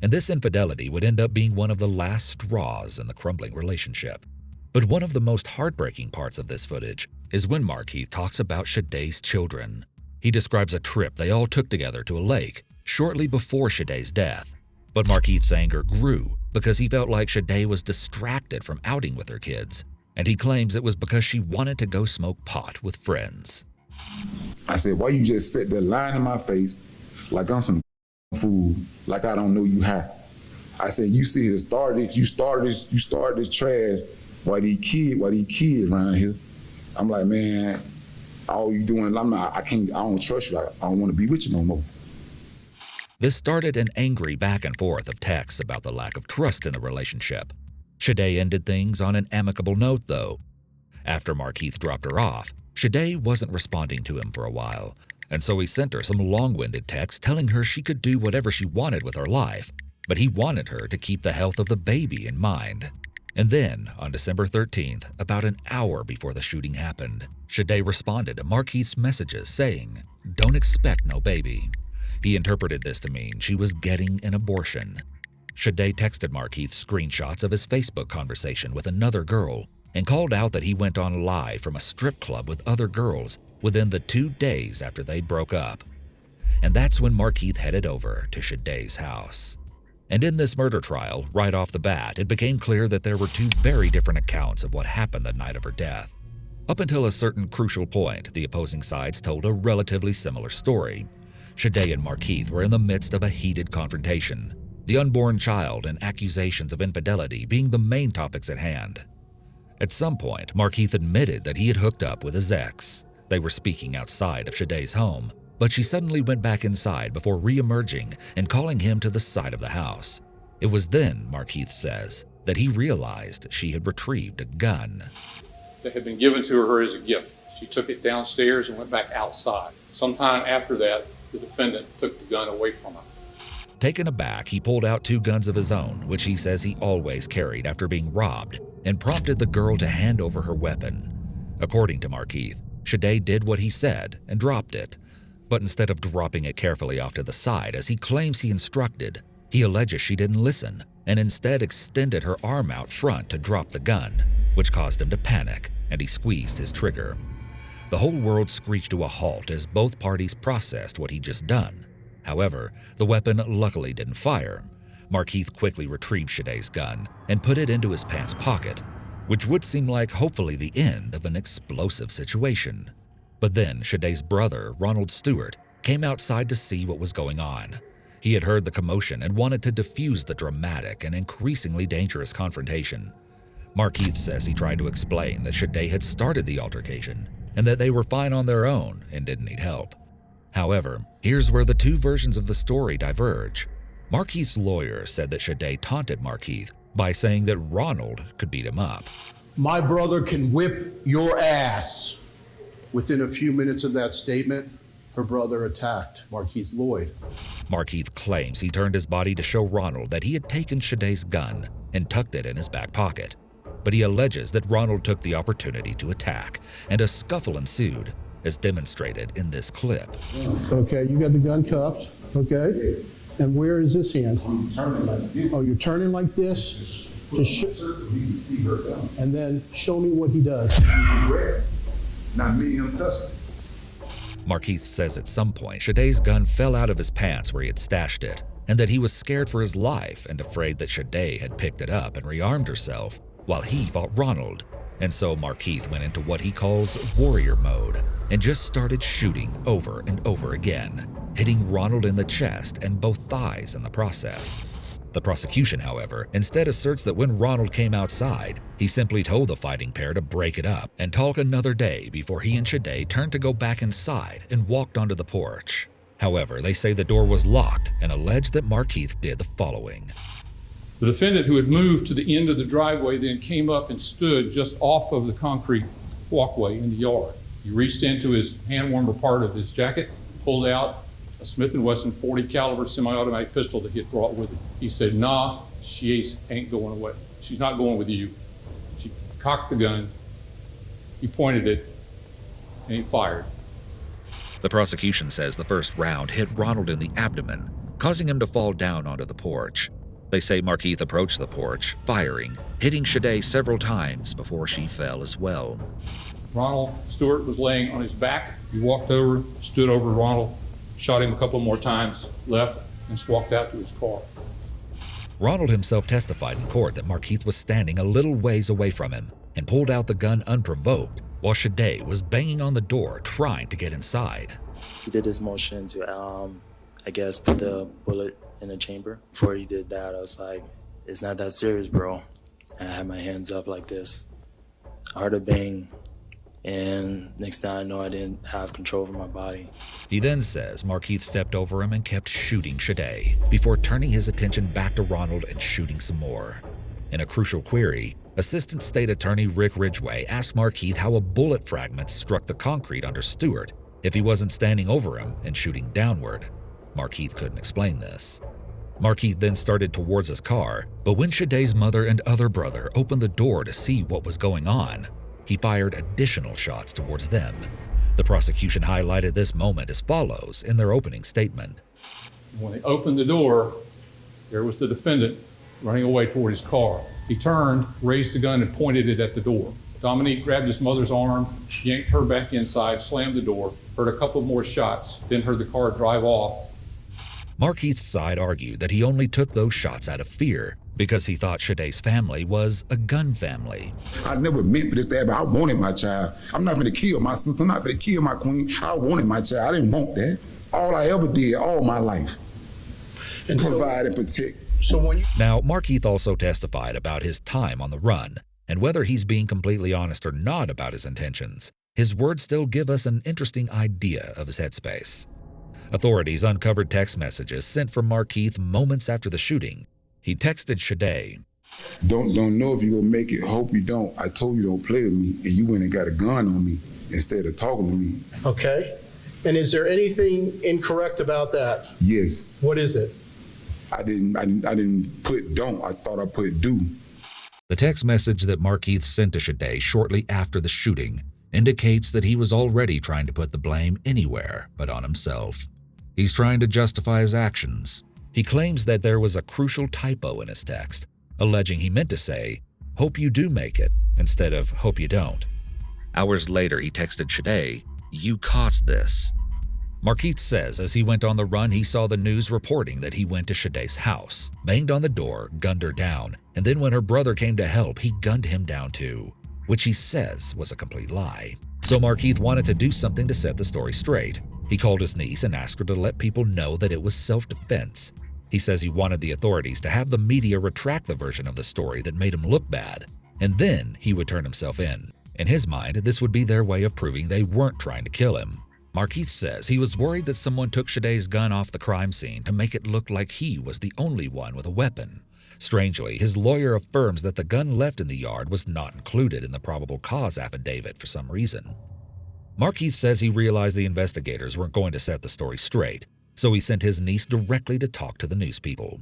And this infidelity would end up being one of the last straws in the crumbling relationship. But one of the most heartbreaking parts of this footage is when Markeith talks about Shade's children. He describes a trip they all took together to a lake shortly before Shade's death. But Markeith's anger grew because he felt like Shade was distracted from outing with her kids, and he claims it was because she wanted to go smoke pot with friends. I said, why you just sit there lying in my face like I'm some fool, like I don't know you high? I said, you see, you started this trash. Why these kids around here? I'm like, man, all you doing, I don't trust you. I don't want to be with you no more. This started an angry back and forth of texts about the lack of trust in the relationship. Shade ended things on an amicable note, though. After Markeith dropped her off, Shade wasn't responding to him for a while, and so he sent her some long-winded texts telling her she could do whatever she wanted with her life, but he wanted her to keep the health of the baby in mind. And then, on December 13th, about an hour before the shooting happened, Shade responded to Markeith's messages saying, "Don't expect no baby." He interpreted this to mean she was getting an abortion. Shade texted Markeith screenshots of his Facebook conversation with another girl and called out that he went on live from a strip club with other girls within the 2 days after they broke up. And that's when Markeith headed over to Shade's house. And in this murder trial, right off the bat, it became clear that there were 2 very different accounts of what happened the night of her death. Up until a certain crucial point, the opposing sides told a relatively similar story. Shade and Markeith were in the midst of a heated confrontation, the unborn child and accusations of infidelity being the main topics at hand. At some point, Markeith admitted that he had hooked up with his ex. They were speaking outside of Shade's home, but she suddenly went back inside before re-emerging and calling him to the side of the house. It was then, Markeith says, that he realized she had retrieved a gun. That had been given to her as a gift. She took it downstairs and went back outside. Sometime after that, the defendant took the gun away from her. Taken aback, he pulled out 2 guns of his own, which he says he always carried after being robbed, and prompted the girl to hand over her weapon. According to Markeith, Shade did what he said and dropped it. But instead of dropping it carefully off to the side as he claims he instructed, he alleges she didn't listen and instead extended her arm out front to drop the gun, which caused him to panic, and he squeezed his trigger. The whole world screeched to a halt as both parties processed what he'd just done. However, the weapon luckily didn't fire. Markeith quickly retrieved Shade's gun and put it into his pants pocket, which would seem like hopefully the end of an explosive situation. But then Shade's brother, Ronald Stewart, came outside to see what was going on. He had heard the commotion and wanted to defuse the dramatic and increasingly dangerous confrontation. Markeith says he tried to explain that Shade had started the altercation and that they were fine on their own and didn't need help. However, here's where the 2 versions of the story diverge. Markeith's lawyer said that Shade taunted Markeith by saying that Ronald could beat him up. My brother can whip your ass. Within a few minutes of that statement, her brother attacked Markeith Lloyd. Markeith claims he turned his body to show Ronald that he had taken Shade's gun and tucked it in his back pocket. But he alleges that Ronald took the opportunity to attack, and a scuffle ensued, as demonstrated in this clip. Okay, you got the gun cuffed, okay? And where is this hand? I'm turning like this. Oh, you're turning like this? And then show me what he does. Not me, him touching. Markeith says at some point Shade's gun fell out of his pants where he had stashed it, and that he was scared for his life and afraid that Shade had picked it up and rearmed herself while he fought Ronald. And so Markeith went into what he calls warrior mode and just started shooting over and over again, hitting Ronald in the chest and both thighs in the process. The prosecution, however, instead asserts that when Ronald came outside, he simply told the fighting pair to break it up and talk another day before he and Shade turned to go back inside and walked onto the porch. However, they say the door was locked and allege that Markeith did the following. The defendant, who had moved to the end of the driveway, then came up and stood just off of the concrete walkway in the yard. He reached into his hand warmer part of his jacket, pulled out a Smith & Wesson .40 caliber semi-automatic pistol that he had brought with him. He said, "Nah, she ain't going away. She's not going with you." She cocked the gun, he pointed it, and he fired. The prosecution says the first round hit Ronald in the abdomen, causing him to fall down onto the porch. They say Markeith approached the porch, firing, hitting Shade several times before she fell as well. Ronald Stewart was laying on his back. He walked over, stood over Ronald, shot him a couple more times, left, and just walked out to his car. Ronald himself testified in court that Markeith was standing a little ways away from him and pulled out the gun unprovoked while Shade was banging on the door trying to get inside. He did his motion to, I guess, put the bullet in the chamber. Before he did that, I was like, "It's not that serious, bro." And I had my hands up like this. I heard a bang, and next thing I know, I didn't have control over my body. He then says Markeith stepped over him and kept shooting Shade before turning his attention back to Ronald and shooting some more. In a crucial query, Assistant State Attorney Rick Ridgway asked Markeith how a bullet fragment struck the concrete under Stewart if he wasn't standing over him and shooting downward. Markeith couldn't explain this. Markeith then started towards his car, but when Shade's mother and other brother opened the door to see what was going on, he fired additional shots towards them. The prosecution highlighted this moment as follows in their opening statement. When they opened the door, there was the defendant running away toward his car. He turned, raised the gun, and pointed it at the door. Dominique grabbed his mother's arm, yanked her back inside, slammed the door, heard a couple more shots, then heard the car drive off. Markeith's side argued that he only took those shots out of fear because he thought Shade's family was a gun family. I never meant for this to happen. I wanted my child. I'm not going to kill my sister. I'm not going to kill my queen. I wanted my child. I didn't want that. All I ever did all my life, and provide and protect. Now, Markeith also testified about his time on the run, and whether he's being completely honest or not about his intentions, his words still give us an interesting idea of his headspace. Authorities uncovered text messages sent from Markeith moments after the shooting. He texted Shade, Don't know if you're gonna make it. Hope you don't. I told you don't play with me, and you went and got a gun on me instead of talking to me." Okay. And is there anything incorrect about that? Yes. What is it? I didn't put don't. I thought I put do. The text message that Markeith sent to Shade shortly after the shooting indicates that he was already trying to put the blame anywhere but on himself. He's trying to justify his actions. He claims that there was a crucial typo in his text, alleging he meant to say, "Hope you do make it," instead of "hope you don't." Hours later, he texted Shade, "You caused this." Markeith says as he went on the run, he saw the news reporting that he went to Shade's house, banged on the door, gunned her down, and then when her brother came to help, he gunned him down too, which he says was a complete lie. So Markeith wanted to do something to set the story straight. He called his niece and asked her to let people know that it was self-defense. He says he wanted the authorities to have the media retract the version of the story that made him look bad, and then he would turn himself in. In his mind, this would be their way of proving they weren't trying to kill him. Markeith says he was worried that someone took Shade's gun off the crime scene to make it look like he was the only one with a weapon. Strangely, his lawyer affirms that the gun left in the yard was not included in the probable cause affidavit for some reason. Markeith says he realized the investigators weren't going to set the story straight, so he sent his niece directly to talk to the news people.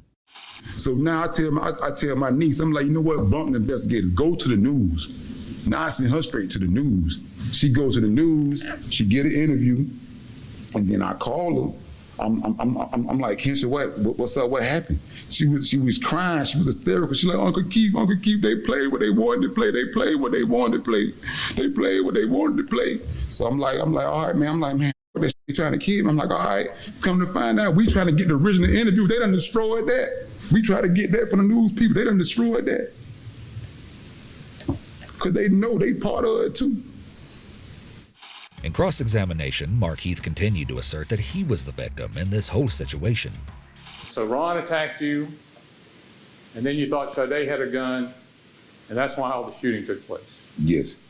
So now I tell my niece, I'm like, you know what, bump the investigators, go to the news. Now I send her straight to the news. She goes to the news, she get an interview, and then I call her. I'm like, Kensha, what's up? What happened? She was crying. She was hysterical. She's like, Uncle Keith, they played what they wanted to play. They played what they wanted to play. They played what they wanted to play. So I'm like, all right, man. I'm like, man, They trying to kill me. I'm like, all right, come to find out, we trying to get the original interview. They done destroyed that. We try to get that from the news people. They done destroyed that. Because they know they part of it too. In cross-examination, Markeith continued to assert that he was the victim in this whole situation. So Ron attacked you, and then you thought Sade had a gun, and that's why all the shooting took place. Yes.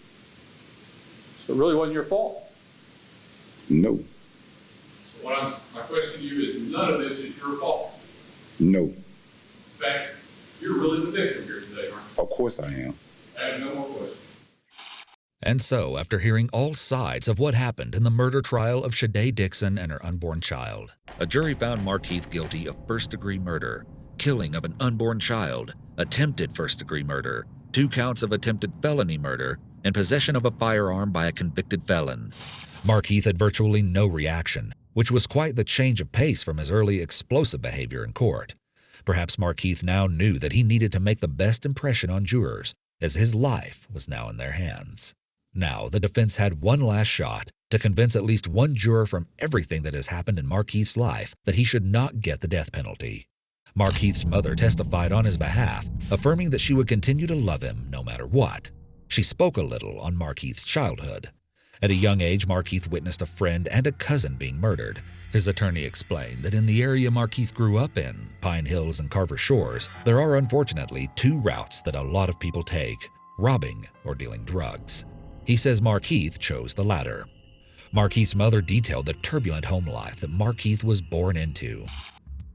So it really wasn't your fault. No. My question to you is, none of this is your fault. No. In fact, you're really the victim here today, aren't you? Of course I am. I have no more questions. And so, after hearing all sides of what happened in the murder trial of Sade Dixon and her unborn child, a jury found Markeith guilty of first-degree murder, killing of an unborn child, attempted first-degree murder, 2 counts of attempted felony murder, and possession of a firearm by a convicted felon. Markeith had virtually no reaction, which was quite the change of pace from his early explosive behavior in court. Perhaps Markeith now knew that he needed to make the best impression on jurors, as his life was now in their hands. Now, the defense had one last shot to convince at least one juror from everything that has happened in Markeith's life that he should not get the death penalty. Markeith's mother testified on his behalf, affirming that she would continue to love him no matter what. She spoke a little on Markeith's childhood. At a young age, Markeith witnessed a friend and a cousin being murdered. His attorney explained that in the area Markeith grew up in, Pine Hills and Carver Shores, there are unfortunately 2 routes that a lot of people take: robbing or dealing drugs. He says Markeith chose the latter. Markeith's mother detailed the turbulent home life that Markeith was born into.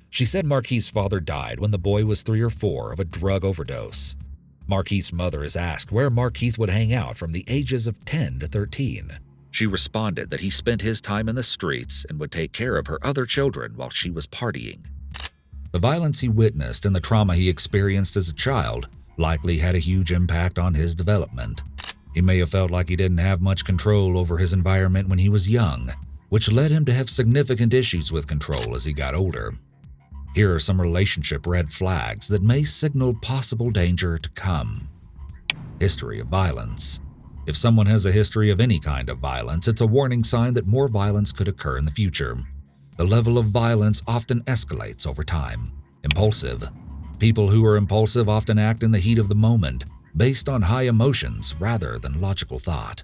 She said Markeith's father died when the boy was 3 or 4 of a drug overdose. Markeith's mother is asked where Markeith would hang out from the ages of 10 to 13. She responded that he spent his time in the streets and would take care of her other children while she was partying. The violence he witnessed and the trauma he experienced as a child likely had a huge impact on his development. He may have felt like he didn't have much control over his environment when he was young, which led him to have significant issues with control as he got older. Here are some relationship red flags that may signal possible danger to come. History of violence. If someone has a history of any kind of violence, it's a warning sign that more violence could occur in the future. The level of violence often escalates over time. Impulsive. People who are impulsive often act in the heat of the moment, based on high emotions rather than logical thought.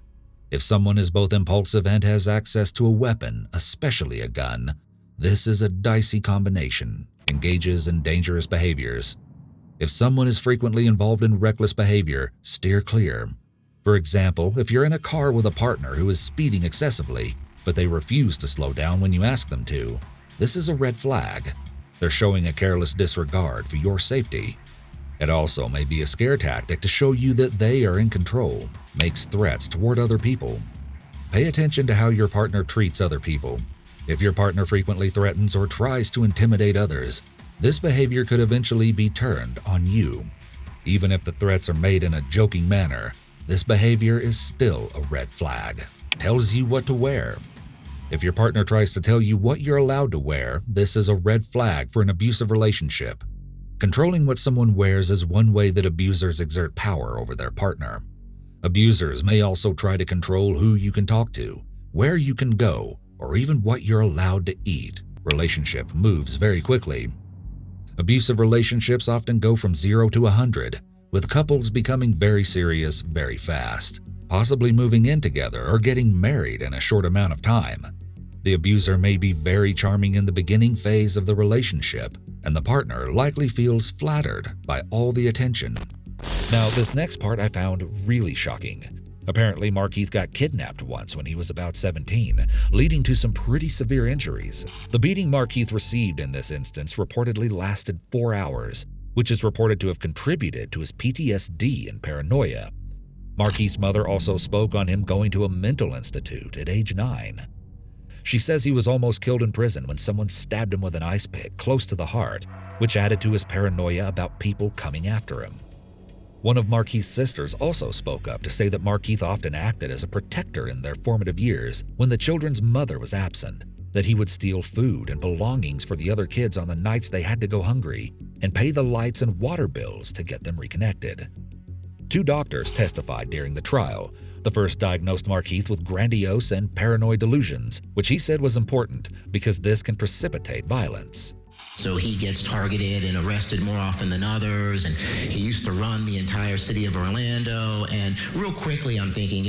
If someone is both impulsive and has access to a weapon, especially a gun, this is a dicey combination, engages in dangerous behaviors. If someone is frequently involved in reckless behavior, steer clear. For example, if you're in a car with a partner who is speeding excessively, but they refuse to slow down when you ask them to, this is a red flag. They're showing a careless disregard for your safety. It also may be a scare tactic to show you that they are in control, makes threats toward other people. Pay attention to how your partner treats other people. If your partner frequently threatens or tries to intimidate others, this behavior could eventually be turned on you. Even if the threats are made in a joking manner, this behavior is still a red flag. Tells you what to wear. If your partner tries to tell you what you're allowed to wear, this is a red flag for an abusive relationship. Controlling what someone wears is one way that abusers exert power over their partner. Abusers may also try to control who you can talk to, where you can go, or even what you're allowed to eat. Relationship moves very quickly. Abusive relationships often go from 0 to 100, with couples becoming very serious very fast, possibly moving in together or getting married in a short amount of time. The abuser may be very charming in the beginning phase of the relationship, and the partner likely feels flattered by all the attention. Now, this next part I found really shocking. Apparently, Markeith got kidnapped once when he was about 17, leading to some pretty severe injuries. The beating Markeith received in this instance reportedly lasted 4 hours, which is reported to have contributed to his PTSD and paranoia. Markeith's mother also spoke on him going to a mental institute at age 9. She says he was almost killed in prison when someone stabbed him with an ice pick close to the heart, which added to his paranoia about people coming after him. One of Markeith's sisters also spoke up to say that Markeith often acted as a protector in their formative years when the children's mother was absent, that he would steal food and belongings for the other kids on the nights they had to go hungry, and pay the lights and water bills to get them reconnected. 2 doctors testified during the trial, The first diagnosed Markeith with grandiose and paranoid delusions, which he said was important because this can precipitate violence. So he gets targeted and arrested more often than others, and he used to run the entire city of Orlando, and real quickly I'm thinking,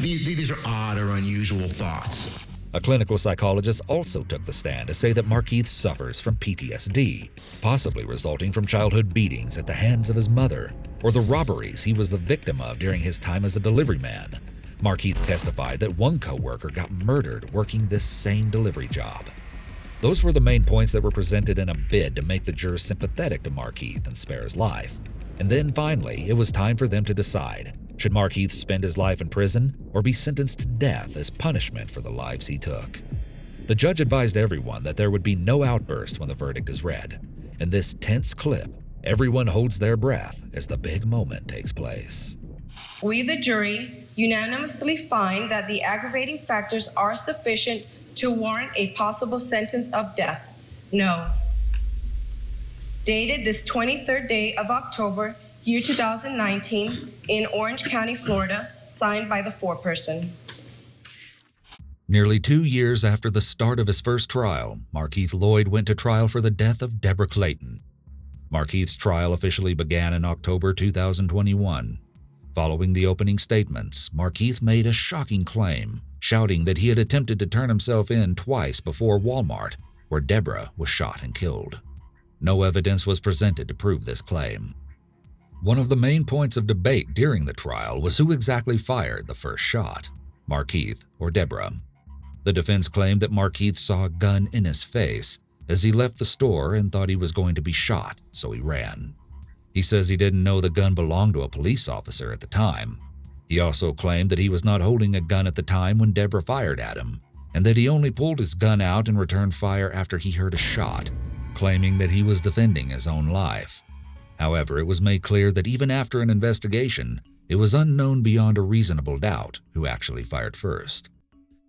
these are odd or unusual thoughts. A clinical psychologist also took the stand to say that Markeith suffers from PTSD, possibly resulting from childhood beatings at the hands of his mother, or the robberies he was the victim of during his time as a delivery man. Markeith testified that one co-worker got murdered working this same delivery job. Those were the main points that were presented in a bid to make the jurors sympathetic to Markeith and spare his life. And then finally, it was time for them to decide. Should Markeith spend his life in prison or be sentenced to death as punishment for the lives he took? The judge advised everyone that there would be no outburst when the verdict is read. In this tense clip, everyone holds their breath as the big moment takes place. We, the jury, unanimously find that the aggravating factors are sufficient to warrant a possible sentence of death. No. Dated this 23rd day of October, year 2019, in Orange County, Florida, signed by the foreperson. Nearly 2 years after the start of his first trial, Markeith Lloyd went to trial for the death of Deborah Clayton. Markeith's trial officially began in October 2021. Following the opening statements, Markeith made a shocking claim, shouting that he had attempted to turn himself in twice before Walmart, where Deborah was shot and killed. No evidence was presented to prove this claim. One of the main points of debate during the trial was who exactly fired the first shot, Markeith or Deborah. The defense claimed that Markeith saw a gun in his face as he left the store and thought he was going to be shot, so he ran. He says he didn't know the gun belonged to a police officer at the time. He also claimed that he was not holding a gun at the time when Deborah fired at him, and that he only pulled his gun out and returned fire after he heard a shot, claiming that he was defending his own life. However, it was made clear that even after an investigation, it was unknown beyond a reasonable doubt who actually fired first.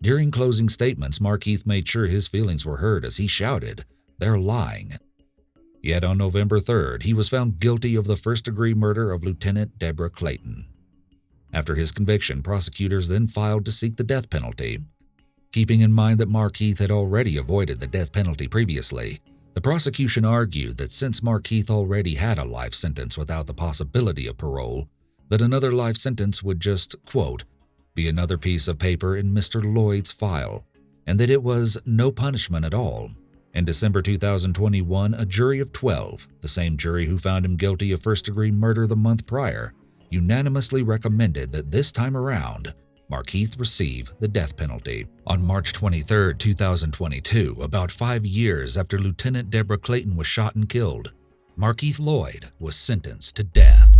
During closing statements, Markeith made sure his feelings were heard as he shouted, "They're lying." Yet on November 3rd, he was found guilty of the first-degree murder of Lieutenant Deborah Clayton. After his conviction, prosecutors then filed to seek the death penalty. Keeping in mind that Markeith had already avoided the death penalty previously, the prosecution argued that since Markeith already had a life sentence without the possibility of parole, that another life sentence would just, quote, be another piece of paper in Mr. Lloyd's file, and that it was no punishment at all. In December 2021, a jury of 12, the same jury who found him guilty of first-degree murder the month prior, unanimously recommended that this time around, Markeith receive the death penalty. On March 23, 2022, about 5 years after Lieutenant Deborah Clayton was shot and killed, Markeith Lloyd was sentenced to death.